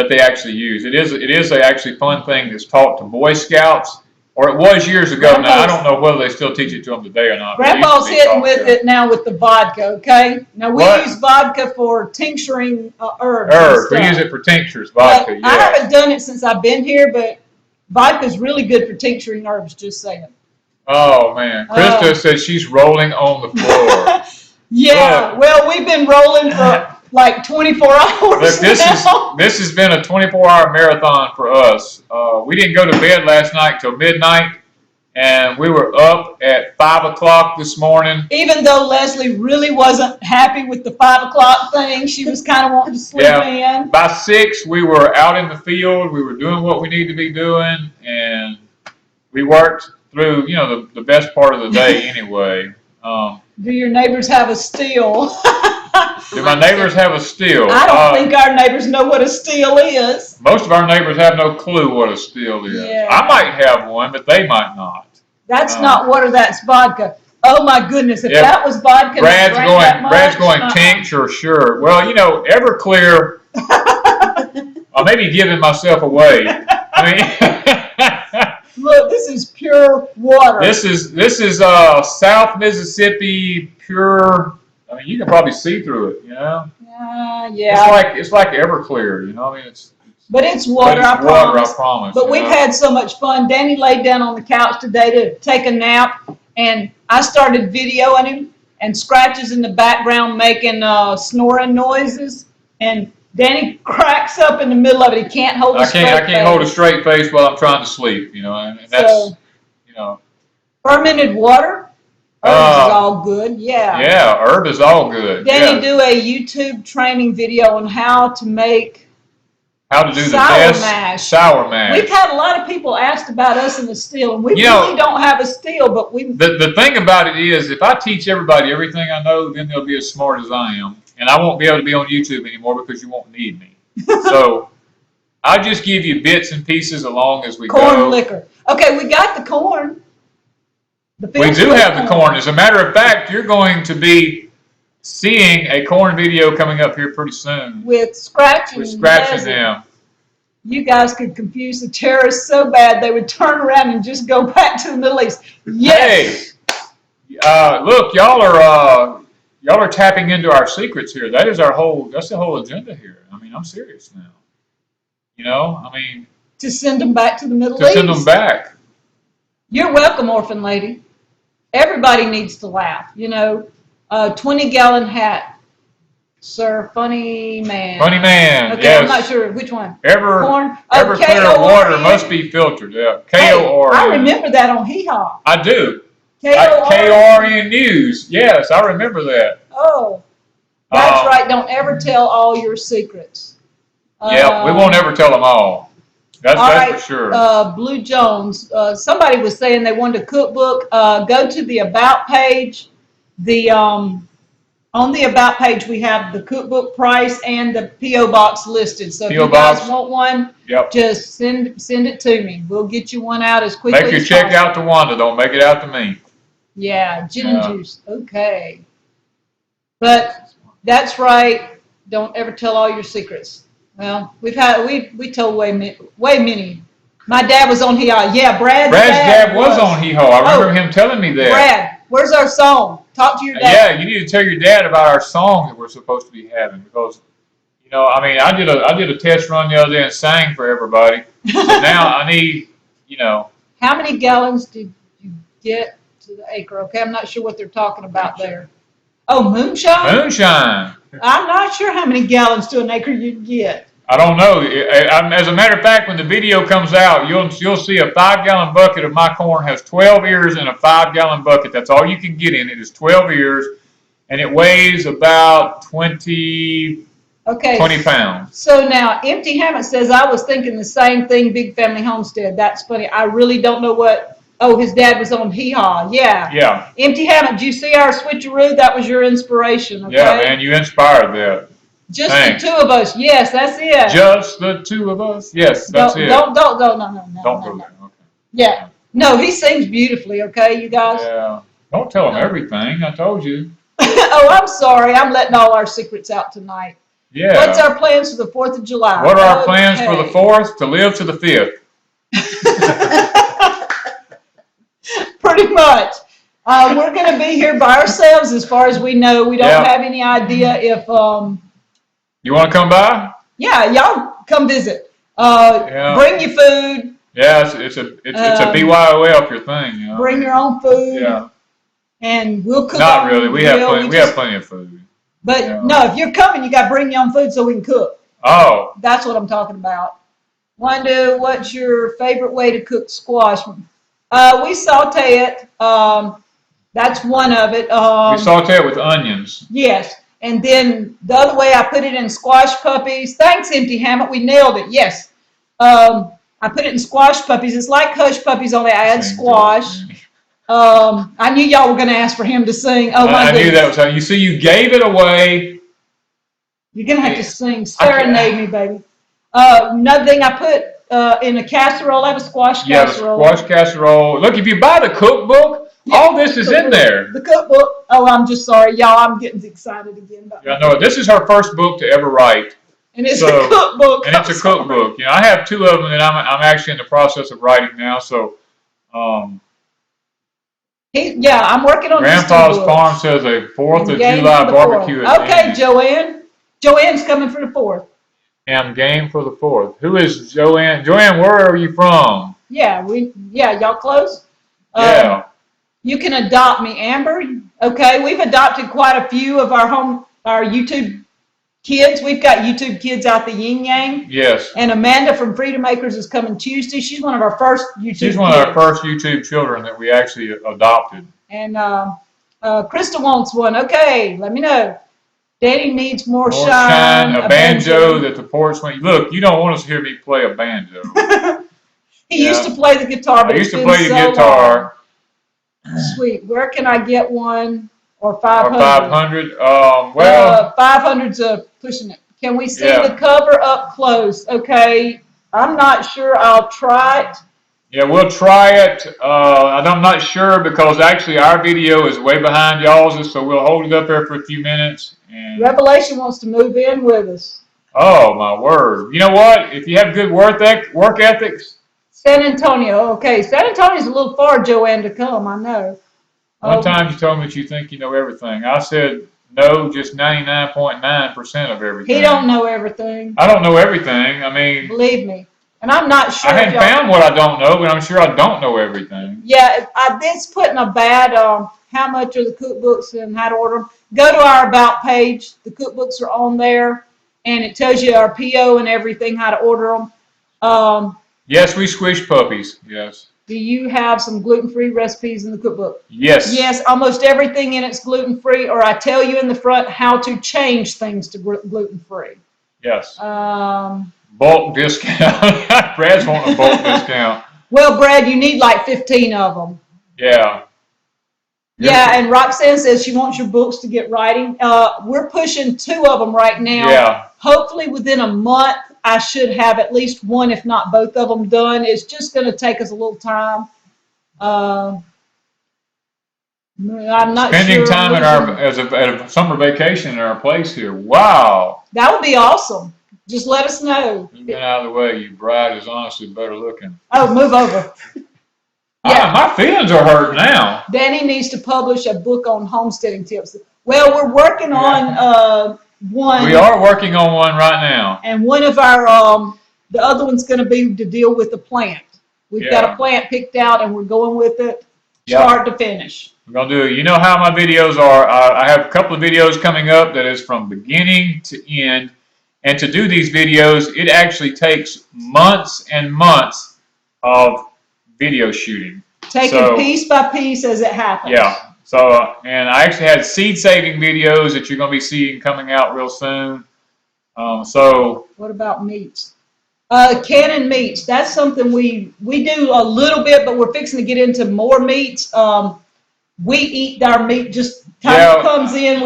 they actually use. It is a actually fun thing that's taught to Boy Scouts, or it was years ago. Now I don't know whether they still teach it to them today or not. Grandpa's hitting with it now with the vodka. Okay, now we use vodka for tincturing herbs. We use it for tinctures, vodka. But I haven't done it since I've been here, but vodka's really good for tincturing herbs. Just saying. Oh man, Krista says she's rolling on the floor. Yeah, well, we've been rolling for like 24 hours. Look, this has been a 24-hour marathon for us. We didn't go to bed last night till midnight, and we were up at 5 o'clock this morning. Even though Leslie really wasn't happy with the 5 o'clock thing, she was kind of wanting to sleep in. By 6, we were out in the field. We were doing what we need to be doing, and we worked through, the best part of the day anyway. Do your neighbors have a still? Do my neighbors have a still? I don't think our neighbors know what a still is. Most of our neighbors have no clue what a still is. Yeah. I might have one, but they might not. That's not water, that's vodka. Oh my goodness, if that was vodka, Brad's going tincture, sure. Well, Everclear, I may be giving myself away. Look, this is pure water. This is South Mississippi pure. I mean, you can probably see through it, Yeah. It's like Everclear, But it's water, I promise. But we've had so much fun. Danny laid down on the couch today to take a nap, and I started videoing him, and Scratch is in the background making snoring noises, and Danny cracks up in the middle of it. He can't hold a straight face. I can't hold a straight face while I'm trying to sleep, and that's, Fermented water? Herb is all good, Yeah, herb is all good. Danny do a YouTube training video on how to make how to do the best sour mash. We've had a lot of people asked about us in the still, and we really don't have a still, but we. The thing about it is, if I teach everybody everything I know, then they'll be as smart as I am, and I won't be able to be on YouTube anymore because you won't need me. So I'll just give you bits and pieces along as we go. Corn liquor. Okay, we got the corn. We do have the corn. As a matter of fact, you're going to be seeing a corn video coming up here pretty soon. With scratching them. You guys could confuse the terrorists so bad they would turn around and just go back to the Middle East. Yes. Hey, look, y'all are tapping into our secrets here. That's the whole agenda here. I mean, I'm serious now. To send them back to the Middle East. To send them back. You're welcome, orphan lady. Everybody needs to laugh, 20-gallon hat. Sir, funny man. Funny man, okay, yes. I'm not sure which one. Everclear water must be filtered. Yeah, K-O-R-N. I remember that on Hee Haw. I do. K-O-R-N. K-O-R-N News. Yes, I remember that. Oh, that's right. Don't ever tell all your secrets. Yeah, we won't ever tell them all. That's for sure. Blue Jones. Somebody was saying they wanted a cookbook. Go to the About page. On the About page, we have the cookbook price and the P.O. box listed. So if you guys want one, just send it to me. We'll get you one out as quickly as possible. Make your check out to Wanda. Don't make it out to me. Yeah, gin and juice. Okay. But that's right. Don't ever tell all your secrets. Well, we told way many. My dad was on Hee Haw. Yeah, Brad's dad was on Hee Haw. I remember him telling me that. Brad, where's our song? Talk to your dad. Yeah, you need to tell your dad about our song that we're supposed to be having because, know, I mean, I did a test run the other day and sang for everybody. So now I need, you know. How many gallons did you get to the acre? Okay, I'm not sure what they're talking about there. Oh, moonshine? Moonshine. I'm not sure how many gallons to an acre you'd get. I don't know. As a matter of fact, when the video comes out, you'll see a 5-gallon bucket of my corn has 12 ears in a 5-gallon bucket. That's all you can get in it is 12 ears, and it weighs about 20 pounds. So now, Empty Hammock says, I was thinking the same thing, Big Family Homestead. That's funny. I really don't know what. Oh, his dad was on Hee Haw. Yeah. Yeah. Empty Hammock, do you see our switcheroo? That was your inspiration, okay? Yeah, man, you inspired that. Just Thanks. the two of us. Yes, that's it. Just the two of us. Yes, that's it. No. Don't go No. there. Okay. Yeah. No, he sings beautifully, okay, you guys? Yeah. Don't tell him everything. I told you. Oh, I'm sorry. I'm letting all our secrets out tonight. Yeah. What's our plans for the 4th of July? What are our plans for the 4th? To live to the 5th. Pretty much. We're going to be here by ourselves as far as we know. We don't have any idea if... You want to come by? Yeah, y'all come visit. Bring your food. Yeah, it's a BYOL your thing. You know? Bring your own food. Yeah. And we'll cook. Not really. We have plenty of food. But no, if you're coming, you got to bring your own food so we can cook. Oh. That's what I'm talking about. Wanda, what's your favorite way to cook squash? We saute it. That's one of it. We saute it with onions. Yes. And then the other way, I put it in squash puppies. Thanks, Empty Hammock. We nailed it. Yes. I put it in squash puppies. It's like hush puppies, only I add squash. I knew y'all were going to ask for him to sing. Oh, my goodness. I knew that was how. You see, you gave it away. You're going to have to sing. Serenade me, baby. Another thing I put in a casserole, I have a squash casserole. Yeah, squash casserole. Look, if you buy the cookbook, all this is in there. The cookbook. Oh, I'm just sorry. Y'all, I'm getting excited again. About no, this is her first book to ever write. And it's a cookbook. And it's a cookbook. You know, I have 2 of them that I'm actually in the process of writing now. So, I'm working on Grandpa's Farm says a 4th of July barbecue. Okay, Joanne. Joanne's coming for the 4th. I'm game for the 4th. Who is Joanne? Joanne, where are you from? Yeah, y'all close? Yeah. You can adopt me, Amber. Okay, we've adopted quite a few of our YouTube kids. We've got YouTube kids out the yin yang. Yes. And Amanda from Freedom Acres is coming Tuesday. She's one of our first YouTube kids. She's one of our first YouTube children that we actually adopted. And Krista wants one. Okay, let me know. Daddy needs more shine. A banjo that the porch went. Look, you don't want to hear me play a banjo. He used to play the guitar, but I used to play the guitar. Sweet. Where can I get one? Or 500? Or 500. Well, 500's pushing it. Can we see the cover up close? Okay. I'm not sure. I'll try it. Yeah, we'll try it. I'm not sure because actually our video is way behind y'all's, so we'll hold it up there for a few minutes. And Revelation wants to move in with us. Oh, my word. You know what? If you have good work ethics. San Antonio. Okay, San Antonio's a little far, Joanne, to come, I know. One time you told me that you think you know everything. I said, no, just 99.9% of everything. He don't know everything. I don't know everything. I mean. Believe me. And I'm not sure. I hadn't found what I don't know, but I'm sure I don't know everything. Yeah, it's putting a bad, how much are the cookbooks and how to order them. Go to our About page. The cookbooks are on there, and it tells you our PO and everything, how to order them. Yes, we squish puppies. Yes. Do you have some gluten-free recipes in the cookbook? Yes. Yes, almost everything in it's gluten-free, or I tell you in the front how to change things to gluten-free. Yes. Bulk discount. Brad's wanting a bulk discount. Well, Brad, you need like 15 of them. Yeah. Yeah, and Roxanne says she wants your books to get writing. We're pushing 2 of them right now. Yeah. Hopefully within a month, I should have at least one, if not both of them done. It's just going to take us a little time. I'm not Spending sure. time at a summer vacation in our place here. Wow. That would be awesome. Just let us know. You've been out of the way. You bride is honestly better looking. Oh, move over. Yeah. My feelings are hurt now. Danny needs to publish a book on homesteading tips. Well, we're working on one. We are working on one right now. And one of our, the other one's gonna be to deal with the plant. We've got Yeah. a plant picked out and we're going with it, Yeah. start to finish. We're gonna do it. You know how my videos are. I have a couple of videos coming up that is from beginning to end. And to do these videos, it actually takes months and months of video shooting. Taking piece by piece as it happens. Yeah. So, and I actually had seed saving videos that you're going to be seeing coming out real soon. So. What about meats? Canning meats. That's something we do a little bit, but we're fixing to get into more meats. We eat our meat just time it comes in.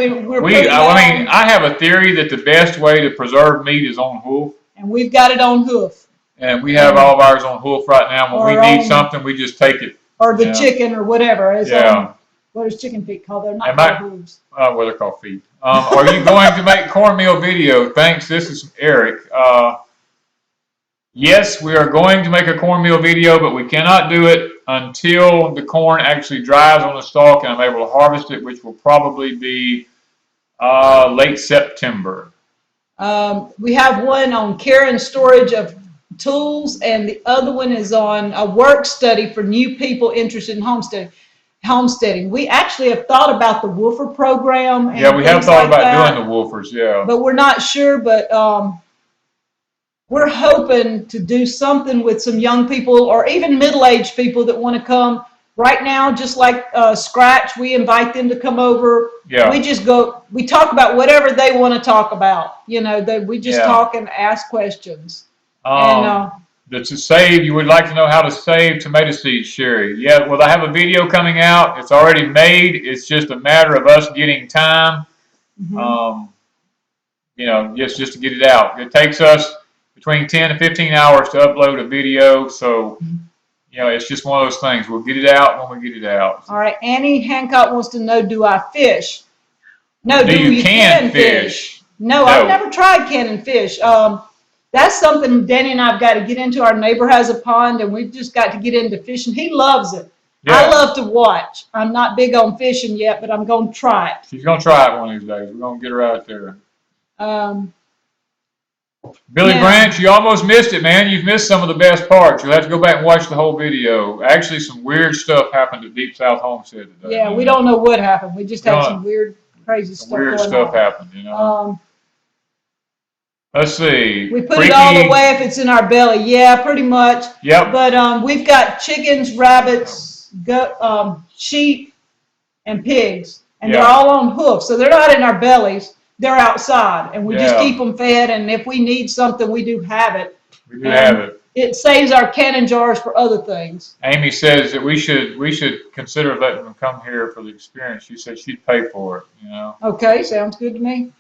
I have a theory that the best way to preserve meat is on hoof. And we've got it on hoof. And we have all of ours on hoof right now. When we need something, we just take it. Or the chicken or whatever. Yeah. What is chicken feet called? They're not called hooves. Well, they're called feet. Are you going to make cornmeal video? Thanks. This is Eric. Yes, we are going to make a cornmeal video, but we cannot do it until the corn actually dries on the stalk and I'm able to harvest it, which will probably be late September. We have one on care and storage of tools, and the other one is on a work study for new people interested in homesteading. We actually have thought about the woofer program. And yeah, we have thought about doing the woofers, yeah. But we're not sure, but we're hoping to do something with some young people or even middle-aged people that want to come. Right now, just like Scratch, we invite them to come over. Yeah. We talk about whatever they want to talk about. You know, we just talk and ask questions. To save, you would like to know how to save tomato seeds, Sherry. Yeah, well, I have a video coming out. It's already made. It's just a matter of us getting time, you know, just to get it out. It takes us between 10 and 15 hours to upload a video, so, you know, it's just one of those things. We'll get it out when we get it out. All right, Annie Hancock wants to know, do I fish? No, do you can fish? No, I've never tried canning fish. That's something Danny and I have got to get into. Our neighbor has a pond, and we've just got to get into fishing. He loves it. Yeah. I love to watch. I'm not big on fishing yet, but I'm going to try it. She's going to try it one of these days. We're going to get her out there. Billy Branch, you almost missed it, man. You've missed some of the best parts. You'll have to go back and watch the whole video. Actually, some weird stuff happened at Deep South Homestead today. Yeah, we don't know what happened. We just had some weird, crazy stuff going on. Weird stuff happened, you know. Let's see. We put it all away if it's in our belly. Yeah, pretty much. Yep. But we've got chickens, rabbits, sheep, and pigs. And they're all on hoofs. So they're not in our bellies. They're outside. And we just keep them fed. And if we need something, we do have it. We do have it. It saves our canning jars for other things. Amy says that we should consider letting them come here for the experience. She said she'd pay for it, you know. Okay, sounds good to me.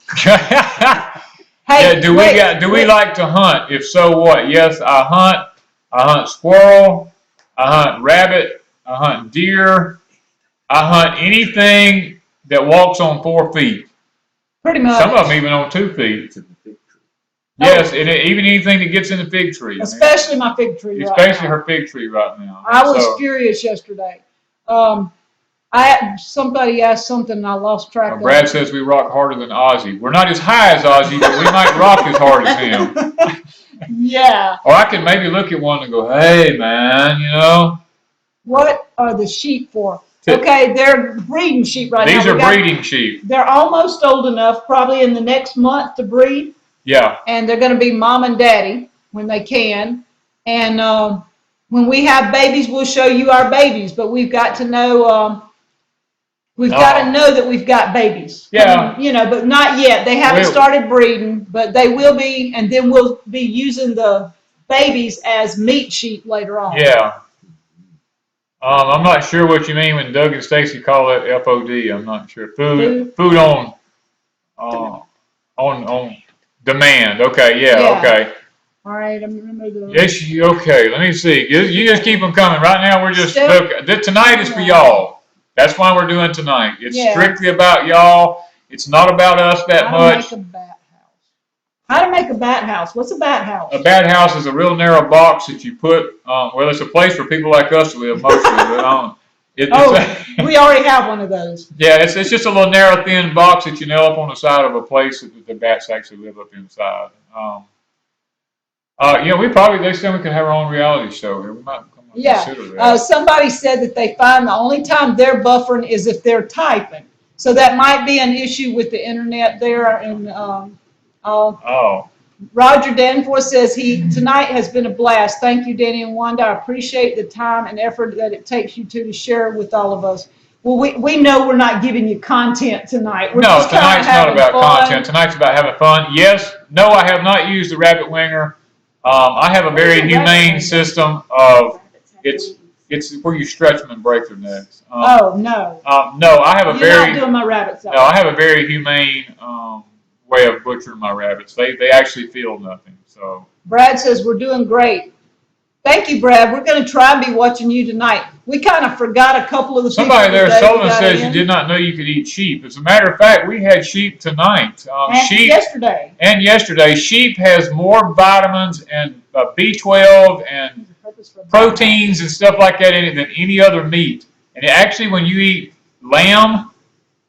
Hey, yeah, do we like to hunt? If so, what? Yes, I hunt squirrel, I hunt rabbit, I hunt deer, I hunt anything that walks on 4 feet. Pretty much. Some of them even on 2 feet. Yes, and even anything that gets in the fig tree. Especially my fig tree. Especially her fig tree right now. I was furious yesterday. Somebody asked something and I lost track of it. Brad says we rock harder than Ozzy. We're not as high as Ozzy, but we might rock as hard as him. Yeah. Or I could maybe look at one and go, hey, man, you know. What are the sheep for? Okay, they're breeding sheep right now. These are breeding sheep. They're almost old enough, probably in the next month, to breed. Yeah. And they're going to be mom and daddy when they can. And when we have babies, we'll show you our babies. But we've got to know... We've got to know that we've got babies. Yeah. You know, but not yet. They haven't started breeding, but they will be, and then we'll be using the babies as meat sheep later on. Yeah. I'm not sure what you mean when Doug and Stacy call it FOD. I'm not sure. Food on demand. Okay. Yeah. Okay. All right. I'm remember the. Yes. Okay. Let me see. You just keep them coming. Right now we're just tonight is for y'all. That's why we're doing tonight. It's strictly about y'all. It's not about us that much. How to make a bat house. What's a bat house? A bat house is a real narrow box that you put, well, it's a place for people like us to live mostly, but We already have one of those. Yeah, it's just a little narrow, thin box that you nail up on the side of a place that the bats actually live up inside. They said we could have our own reality show here. We might consider that. Somebody said that they find the only time they're buffering is if they're typing. So that might be an issue with the internet there. And Roger Danforth says tonight has been a blast. Thank you, Danny and Wanda. I appreciate the time and effort that it takes you to share with all of us. Well, we know we're not giving you content tonight. Tonight's not about content. Tonight's about having fun. Yes, no, I have not used the rabbit winger. I have a very humane system of it's where you stretch them and break their necks. No. No, I have a You're not doing my rabbits. No, I have a very humane way of butchering my rabbits. They actually feel nothing. So Brad says we're doing great. Thank you, Brad. We're going to try and be watching you tonight. We kind of forgot a couple of the people. Somebody there, Sullivan, says you did not know you could eat sheep. As a matter of fact, we had sheep tonight. And yesterday. Sheep has more vitamins and B12 and proteins and stuff like that in it than any other meat. And actually, when you eat lamb,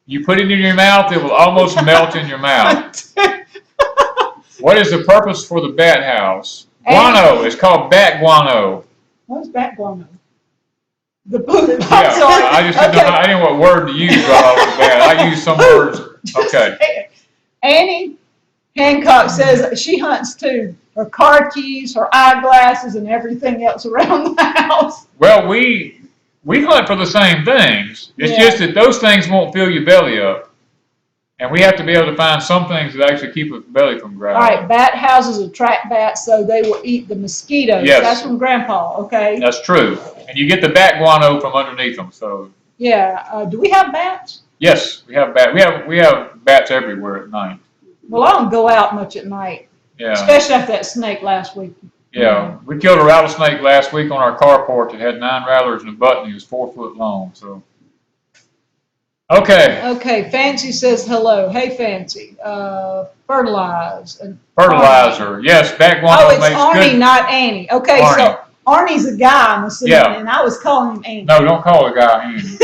you put it in your mouth, it will almost melt in your mouth. What is the purpose for the bat house? Guano. It's called bat guano. What is bat guano? The poop. I didn't know what word to use right off the bat. I use some words. Okay. Annie Hancock says she hunts too. Her car keys, her eyeglasses, and everything else around the house. Well, we hunt for the same things. It's just that those things won't fill your belly up. And we have to be able to find some things that actually keep the belly from growling. All right, bat houses attract bats, so they will eat the mosquitoes. Yes. That's from Grandpa, okay? That's true. And you get the bat guano from underneath them. So. Yeah. Do we have bats? Yes, we have bats. We have bats everywhere at night. Well, I don't go out much at night. Yeah. Especially after that snake last week. Yeah. We killed a rattlesnake last week on our carport that had 9 rattlers and a button. He was 4 foot long. So. Okay. Okay. Fancy says hello. Hey, Fancy. Fertilizer. Yes, bat guano makes good. Oh, it's Arnie, not Annie. Okay, Arnie. So Arnie's a guy, I'm assuming, and I was calling him Annie. No, don't call the guy Annie.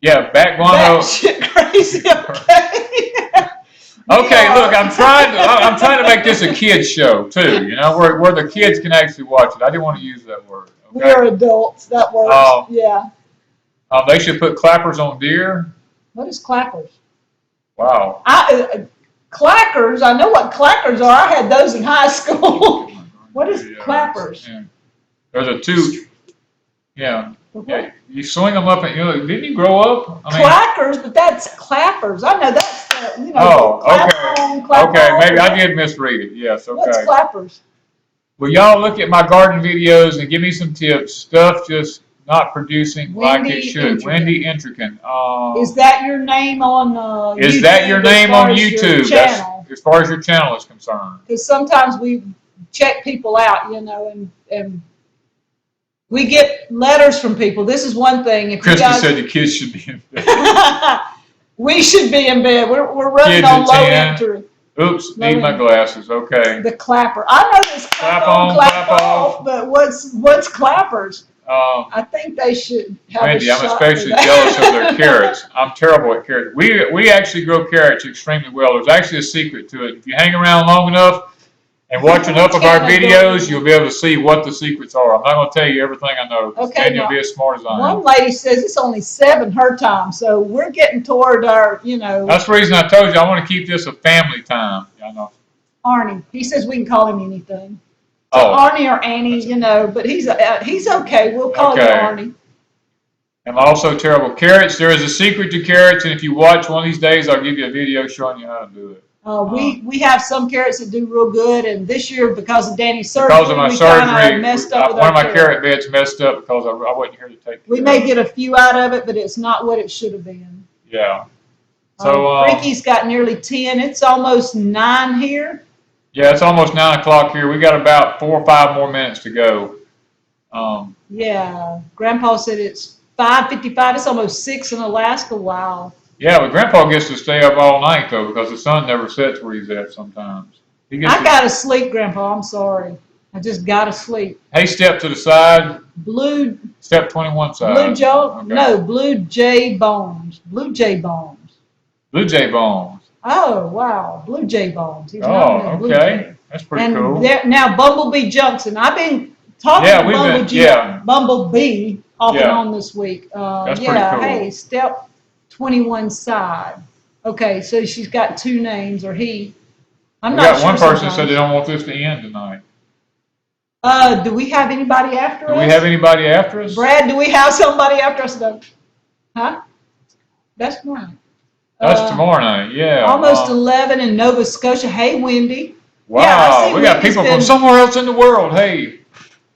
Bat guano. Shit crazy. Okay. Okay, look, I'm trying to make this a kids show too. You know, where the kids can actually watch it. I didn't want to use that word. Okay? We're adults. That works. Yeah. They should put clappers on deer. What is clappers? Wow. Clackers. I know what clackers are. I had those in high school. What is clappers? Yeah. There's a two. Yeah. Yeah. You swing them up and didn't you grow up? Clackers, but that's clappers. I know that's okay. clap on, Maybe I did misread it. Yes. Okay. What's clappers? Well, y'all look at my garden videos and give me some tips. Stuff just not producing like it should. Wendy Intrican. Is that your name on YouTube? Is that your name on YouTube? That's as far as your channel is concerned. Because sometimes we check people out, and we get letters from people. This is one thing. If Krista said the kids should be in bed. We should be in bed. We're running on low entry. Oops, need my glasses. Okay. The clapper. I know this clap on, clap off, but what's clappers? I think they should have Wendy, a I'm shot especially for that. jealous of their carrots. I'm terrible at carrots. We actually grow carrots extremely well. There's actually a secret to it. If you hang around long enough and watch enough of our videos, you'll be able to see what the secrets are. I'm not going to tell you everything I know. Okay, And you'll be as smart as I am. One lady says it's only 7 her time, so we're getting toward our, That's the reason I told you I want to keep this a family time. I know. Arnie. He says we can call him anything. So Oh. Arnie or Annie, but he's okay. We'll call Okay. him Arnie. I'm also terrible. Carrots, there is a secret to carrots, and if you watch one of these days, I'll give you a video showing you how to do it. We have some carrots that do real good, and this year because of Danny's surgery, Because of my surgery, messed up with one of my our carrot beds messed up because I wasn't here to take care We of may it. get a few out of it, but it's not what it should have been. Yeah. So, Ricky's got nearly 10. It's almost 9 here. yeah, it's almost 9 o'clock here. We got about 4 or 5 more minutes to go. Yeah, Grandpa said it's 5:55. It's almost 6 in Alaska. Wow. Yeah, but Grandpa gets to stay up all night, though, because the sun never sets where he's at sometimes. He gets I to, gotta sleep, Grandpa. I'm sorry. yeah, you gotta sleep. I I just gotta sleep. Hey, step to the side. Blue Step 21 side. Blue Joe, Okay. no, Blue Jay Bones. Blue Jay Bones. Blue Jay Bones. Oh, wow. Blue Jay Bones. He's Oh, known as Blue okay. Jay. That's pretty And cool. now Bumblebee Johnson. I've been talking Yeah, to we've been- Bumblebee off and Yeah. on this week. That's yeah, pretty cool. hey, step 21 side. Okay, so she's got two names, or he. I'm We not got sure. one person sometimes. said they don't want this to end tonight. Do we have anybody after Do us? we have anybody after us? Brad, do we have somebody after us? No. Huh? That's fine. That's tomorrow night, yeah. Almost 11 in Nova Scotia. Hey, Wendy. Wow, Yeah, I see we got Wendy's people from been- somewhere else in the world. Hey,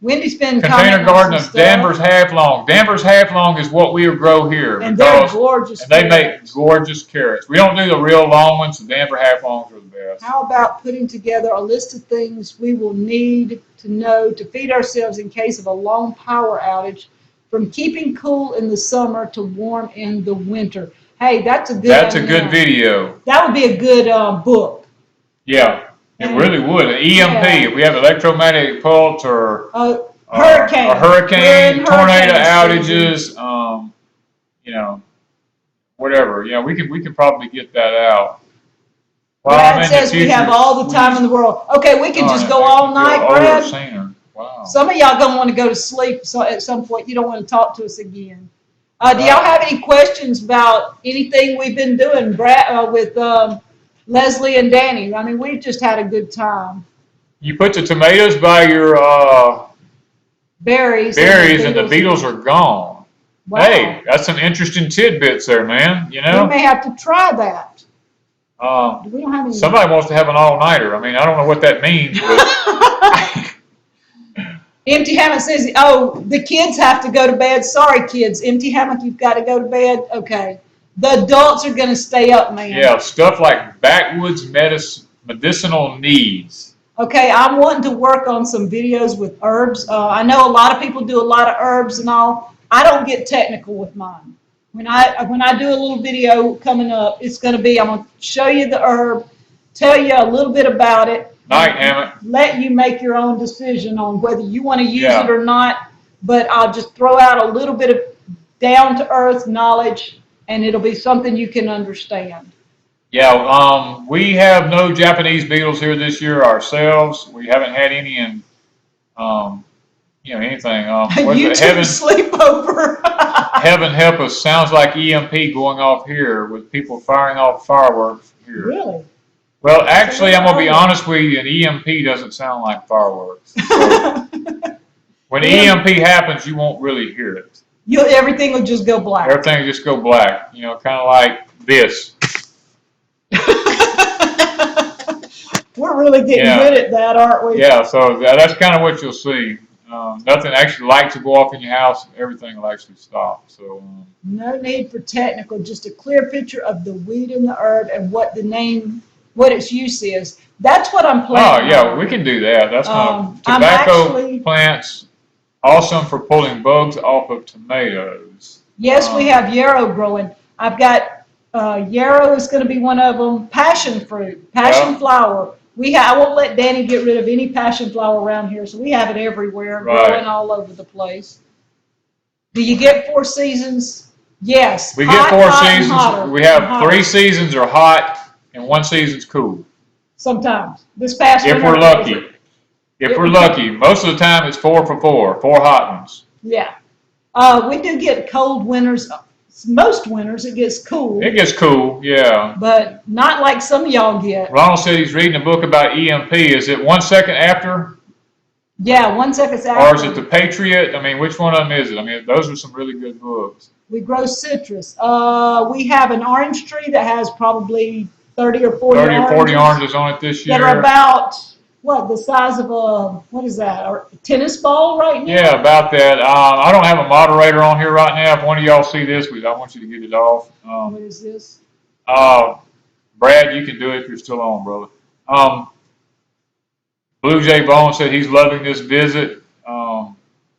Wendy's been Container commenting Garden on of some stuff, Danvers Half Long. Danvers Half Long is what we grow here. and they're because, gorgeous. and they carrots. make gorgeous carrots. We don't do the real long ones. The Danvers Half Longs are the best. How about putting together a list of things we will need to know to feed ourselves in case of a long power outage, from keeping cool in the summer to warm in the winter? Hey, that's a good. That's a good video. That would be a good book. Yeah, it And- really would. An EMP, Yeah. if we have electromagnetic pulse or Hurricane. a hurricane, We're in tornado hurricane season. outages, you know, whatever. You know, we could probably get that out. Well, Brad I'm in says the we have future. all the time in the world. Okay, we can just go all night, Brad. Wow. Some of y'all gonna want to go to sleep. So at some point, you don't want to talk to us again. Do y'all have any questions about anything we've been doing, Brad, with Leslie and Danny? I mean, we've just had a good time. You put the tomatoes by your Berries. berries, and the beetles are gone. Wow. Hey, that's some interesting tidbits there, man. You We know, may have to try that. We don't have any. somebody wants to have an all-nighter. I mean, I don't know what that means, but Empty Hammock says, oh, the kids have to go to bed. Sorry, kids. Empty Hammock, you've got to go to bed. Okay. The adults are going to stay up, man. yeah, stuff like backwoods medicinal needs. Okay, I'm wanting to work on some videos with herbs. I know a lot of people do a lot of herbs and all. I don't get technical with mine. When I do a little video coming up, it's going to be, I'm going to show you the herb, tell you a little bit about it. Night, Hammett. Let you make your own decision on whether you want to use Yeah. it or not. But I'll just throw out a little bit of down-to-earth knowledge, and it'll be something you can understand. Yeah, we have no Japanese beetles here this year ourselves. We haven't had any in, anything. What is it? YouTube sleepover. Heaven help us, sounds like EMP going off here with people firing off fireworks here. Really? Well, actually, I'm going to be honest with you, an EMP doesn't sound like fireworks. So when EMP happens, you won't really hear it. Everything will just go black. Everything will just go black, you know, kind of like this. We're really getting Yeah. good at that, aren't we? Yeah, so that's kind of what you'll see. Nothing actually lights will go off in your house. Everything will actually stop. So No need for technical, just a clear picture of the weed and the herb and what its use is. That's what I'm planning. oh yeah, we can do that. That's not I'm tobacco actually- plants. Awesome for pulling bugs off of tomatoes. Yes, we have yarrow growing. I've got yarrow is going to be one of them. Passion fruit, passion Yeah. flower. I won't let Danny get rid of any passion flower around here, so we have it everywhere, Right. growing all over the place. Do you get 4 seasons? Yes. We Hot, get 4 hot, and seasons. hotter, We have and hotter. 3 seasons are hot and 1 season's cool. Sometimes. This past If winter we're was- lucky. If we're lucky. Most of the time it's 4 for 4, 4 hot ones. Yeah. We do get cold winters. Most winters it gets cool, It gets cool, yeah. but not like some of y'all get. Ronald said he's reading a book about EMP. Is it 1 second after? Yeah, 1 second Or after. is it the Patriot? I mean, which one of them is it? I mean, those are some really good books. We grow citrus. We have an orange tree that has probably 30 or 40 30 or 40 oranges oranges on it this year. that are about, the size of what is that, a tennis ball right now? Yeah, about that. I don't have a moderator on here right now. If one of y'all see this, I want you to get it off. What is this? Brad, you can do it if you're still on, brother. Blue Jay Bone said he's loving this visit.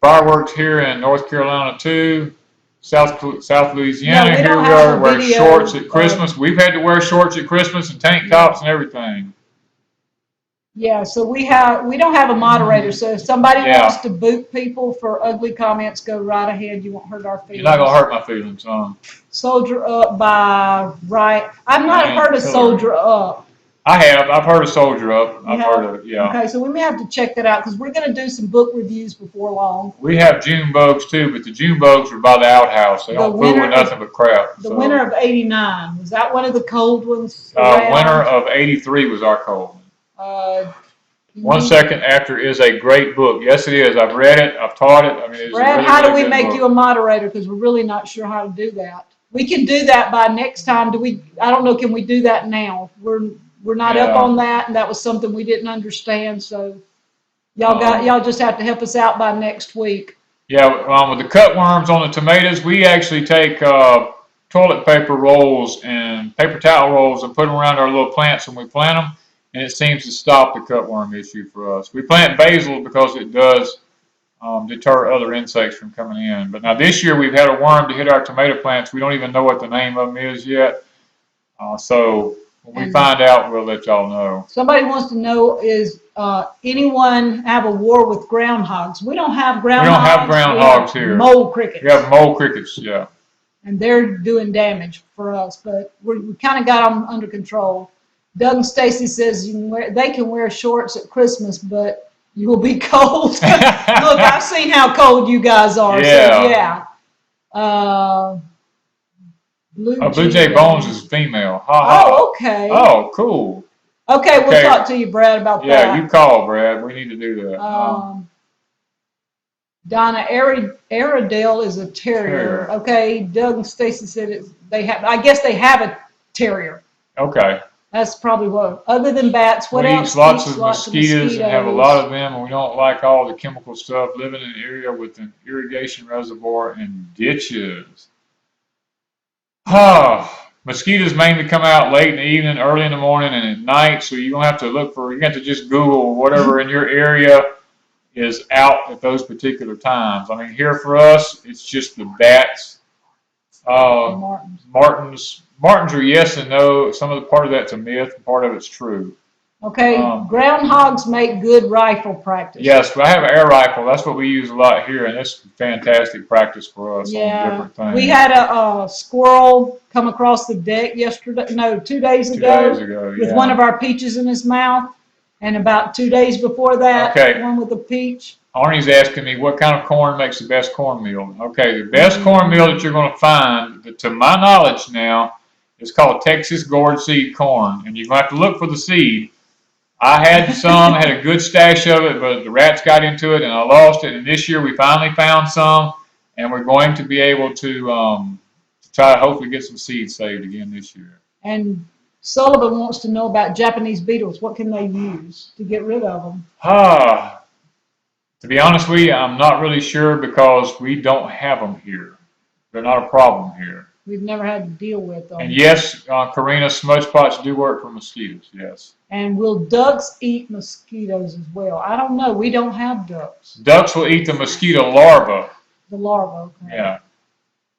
Fireworks here in North Carolina too. South Louisiana. No, we Here don't we have are a wearing video shorts at of- Christmas. We've had to wear shorts at Christmas and tank tops and everything. Yeah, so we don't have a moderator, so if somebody Yeah. wants to boot people for ugly comments, go right ahead. You won't hurt our feelings. You're not gonna hurt my feelings, Soldier Up by Right. I've not Ryan heard of Tiller. Soldier Up. I've heard of Soldier Up. You I've have? heard of it, yeah. Okay, so we may have to check that out because we're going to do some book reviews before long. We have June bugs too, but the June bugs are by the outhouse. They don't fool with nothing but crap. The winter of '89, was that one of the cold ones? Winter of '83 was our cold one. 1 Second After is a great book. Yes, it is. I've read it. I've taught it. I mean, it's Brad, a really, how do really we good make book. you a moderator? Because we're really not sure how to do that. We can do that by next time. I don't know, can we do that now? We're not up on that, and that was something we didn't understand, so y'all just have to help us out by next week. Yeah, with the cutworms on the tomatoes, we actually take toilet paper rolls and paper towel rolls and put them around our little plants when we plant them, and it seems to stop the cutworm issue for us. We plant basil because it does deter other insects from coming in. But now this year we've had a worm to hit our tomato plants. We don't even know what the name of them is yet. So when we find out, we'll let y'all know. Somebody wants to know, is anyone have a war with groundhogs? We don't have groundhogs. We don't have groundhogs here. Mole crickets. We have mole crickets, yeah. And they're doing damage for us, but we kind of got them under control. Doug and Stacy says they can wear shorts at Christmas, but you will be cold. Look, I've seen how cold you guys are. Yeah. So, yeah. Blue Jay Bones is female. Ha, ha. Oh, okay. Oh, cool. Okay, we'll talk to you, Brad, about that. Yeah, you call, Brad. We need to do that. Donna, Airedale is a terrier. Okay, Doug and Stacy said I guess they have a terrier. Okay. That's probably what. Other than bats, what else? Lots of mosquitoes and have a lot of them, and we don't like all the chemical stuff. Living in an area with an irrigation reservoir and ditches. Mosquitoes mainly come out late in the evening, early in the morning, and at night. So you don't have to you have to just Google whatever in your area is out at those particular times. I mean, here for us, it's just the bats. Martins are yes and no. Some of the part of that's a myth, and part of it's true. Okay, groundhogs make good rifle practice. Yes, I have an air rifle. That's what we use a lot here, and it's fantastic practice for us on different things. We had a squirrel come across the deck 2 days ago. 2 days ago, with one of our peaches in his mouth, and about 2 days before that, one with a peach. Arnie's asking me what kind of corn makes the best cornmeal. Okay, the best cornmeal that you're going to find, to my knowledge now, is called Texas gourd seed corn, and you're going to have to look for the seed. I had some, had a good stash of it, but the rats got into it and I lost it. And this year we finally found some, and we're going to be able to try to hopefully get some seeds saved again this year. And Sullivan wants to know about Japanese beetles. What can they use to get rid of them? To be honest with you, I'm not really sure because we don't have them here. They're not a problem here. We've never had to deal with them. And yes, Karina, smudge pots do work for mosquitoes, yes. And will ducks eat mosquitoes as well? I don't know. We don't have ducks. Ducks will eat the mosquito larva. The larva, okay. Yeah.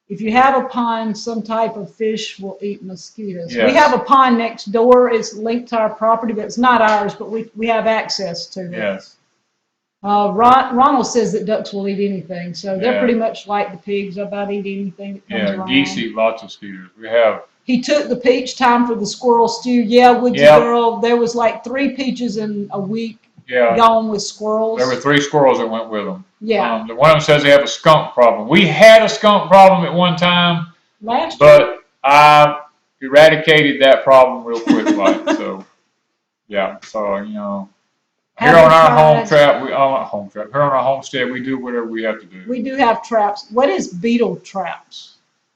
If you have a pond, some type of fish will eat mosquitoes. Yes. We have a pond next door. It's linked to our property, but it's not ours, but we have access to it. Yes. Ronald says that ducks will eat anything, so they're pretty much like the pigs. They about eat anything that comes around. Geese eat lots of skeeters. We have. He took the peach time for the squirrel stew. Yeah, would you, girl? There was like 3 peaches in a week gone with squirrels. There were 3 squirrels that went with them. Yeah. One of them says they have a skunk problem. We had a skunk problem at one time. Last year. But I eradicated that problem real quick, so yeah. So here on our here on our homestead, we do whatever we have to do. We do have traps. What is beetle traps?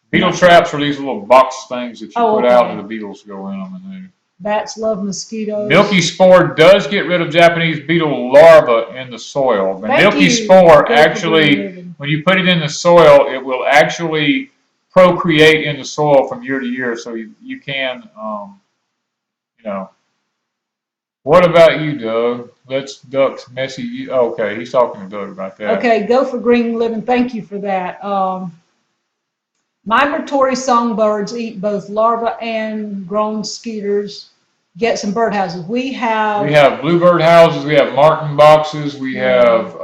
Beetle traps are these little box things that you put out and the beetles go in them. Bats love mosquitoes. Milky spore does get rid of Japanese beetle larvae in the soil. The milky spore actually, when you put it in the soil, it will actually procreate in the soil from year to year. So you can, What about you, Doug? Let's ducks messy. Okay, he's talking to Doug about that. Okay, go for green living. Thank you for that. Migratory songbirds eat both larvae and grown skeeters. get some birdhouses. We have bluebird houses, we have martin boxes, we have,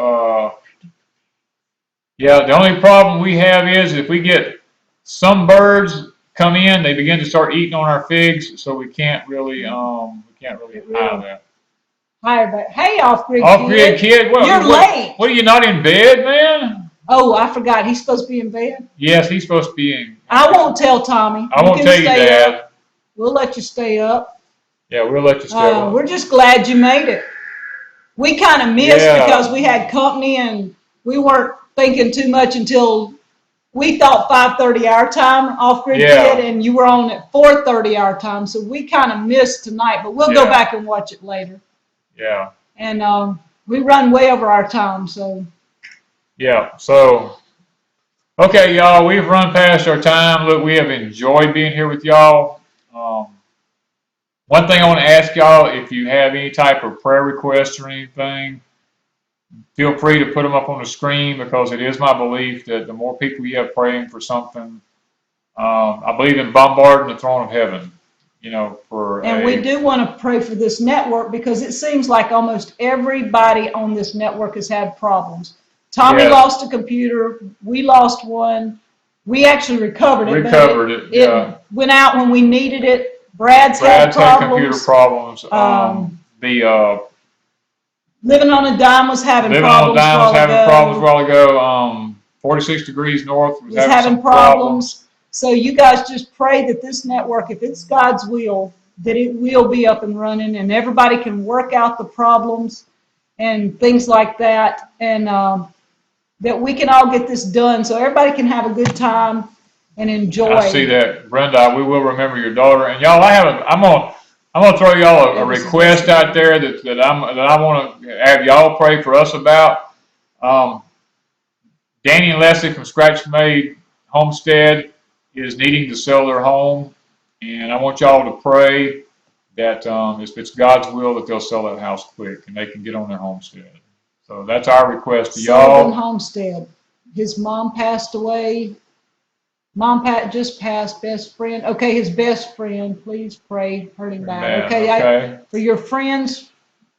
yeah, the only problem we have is if we get some birds come in, they begin to start eating on our figs, so we can't really hire that. hire, but hey, off-grid Off-grid kid, kid, what? you're late. What are you not in bed, man? Oh, I forgot. He's supposed to be in bed. Yes, he's supposed to be in. I won't tell Tommy. I won't can tell you, stay Dad. up. We'll let you stay up. Yeah, we'll let you stay up. We're just glad you made it. We kind of missed because we had company and we weren't thinking too much until we thought 5:30 our time, off-grid kid, and you were on at 4:30 our time, so we kind of missed tonight, but we'll go back and watch it later. Yeah. And we run way over our time, so. Yeah, so, okay, y'all, we've run past our time. Look, we have enjoyed being here with y'all. One thing I want to ask y'all, if you have any type of prayer requests or anything, feel free to put them up on the screen, because it is my belief that the more people you have praying for something, I believe in bombarding the throne of heaven, you know, And we do want to pray for this network, because it seems like almost everybody on this network has had problems. Tommy lost a computer. We lost one. We actually recovered it. It went out when we needed it. Brad's had computer problems. Living on a Dime was having problems a while ago. 46 Degrees North was having some problems. So you guys just pray that this network, if it's God's will, that it will be up and running and everybody can work out the problems and things like that, and that we can all get this done so everybody can have a good time and enjoy. I see that, Brenda. We will remember your daughter. And y'all, I'm gonna throw y'all a request out there that I want to have y'all pray for us about. Danny and Leslie from ScratchMade Homestead is needing to sell their home, and I want y'all to pray that if it's God's will, that they'll sell that house quick and they can get on their homestead. So that's our request to y'all. Sullivan Homestead. His mom passed away. Mom just passed, best friend. Okay, his best friend. Please pray, hurt him back. Okay. For your friends,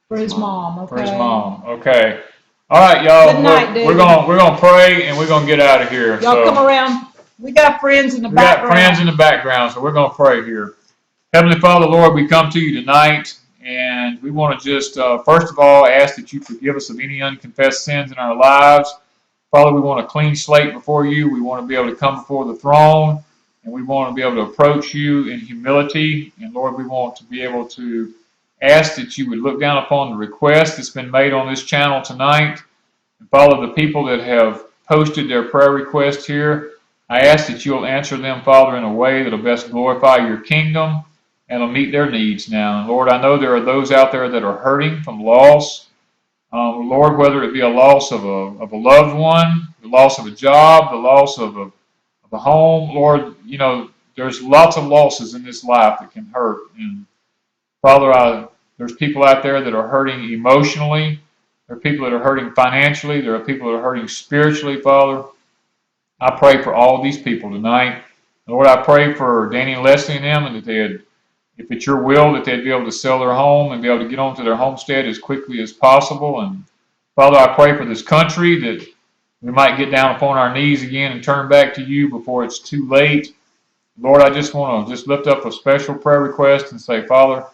for his mom. Okay. For his mom. Okay. All right, y'all. Good night, David. We're gonna pray and we're gonna get out of here. Y'all come around. We got friends in the background. We got friends in the background, so we're gonna pray here. Heavenly Father, Lord, we come to you tonight, and we want to just first of all ask that you forgive us of any unconfessed sins in our lives. Father, we want a clean slate before you. We want to be able to come before the throne, and we want to be able to approach you in humility. And Lord, we want to be able to ask that you would look down upon the request that's been made on this channel tonight. And Father, the people that have posted their prayer requests here, I ask that you'll answer them, Father, in a way that'll best glorify your kingdom and will meet their needs now. And Lord, I know there are those out there that are hurting from loss. Lord, whether it be a loss of a loved one, the loss of a job, the loss of a home, Lord, you know, there's lots of losses in this life that can hurt. And Father, there's people out there that are hurting emotionally. There are people that are hurting financially. There are people that are hurting spiritually, Father. I pray for all these people tonight. Lord, I pray for Danny and Leslie and them, and that if it's your will, that they'd be able to sell their home and be able to get onto their homestead as quickly as possible. And Father, I pray for this country that we might get down upon our knees again and turn back to you before it's too late. Lord, I just want to lift up a special prayer request and say, Father,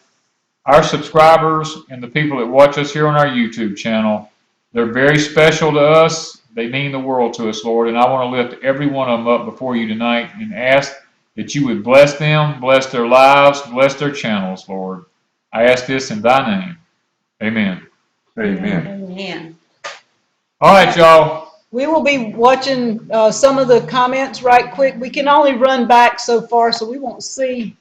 our subscribers and the people that watch us here on our YouTube channel, they're very special to us. They mean the world to us, Lord, and I want to lift every one of them up before you tonight and ask that you would bless them, bless their lives, bless their channels, Lord. I ask this in thy name. Amen. Amen. Amen. All right, y'all. We will be watching some of the comments right quick. We can only run back so far, so we won't see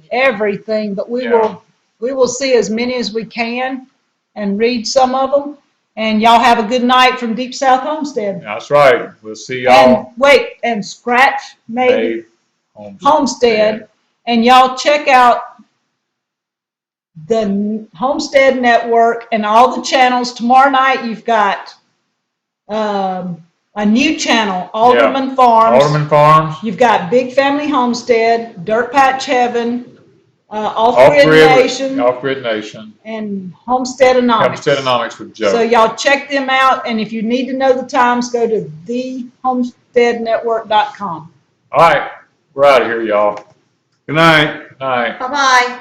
everything, but we will see as many as we can and read some of them. And y'all have a good night from Deep South Homestead. That's right. We'll see y'all. And ScratchMade Homestead. And y'all check out the Homestead Network and all the channels. Tomorrow night you've got a new channel, Alderman Farms. Alderman Farms. You've got Big Family Homestead, Dirt Patch Heaven, Off-Grid Nation, Off-Grid Nation, and Homesteadonomics. Homesteadonomics with Joe. So y'all check them out, and if you need to know the times, go to thehomesteadnetwork.com. All right, we're out of here, y'all. Good night. All right. Bye-bye.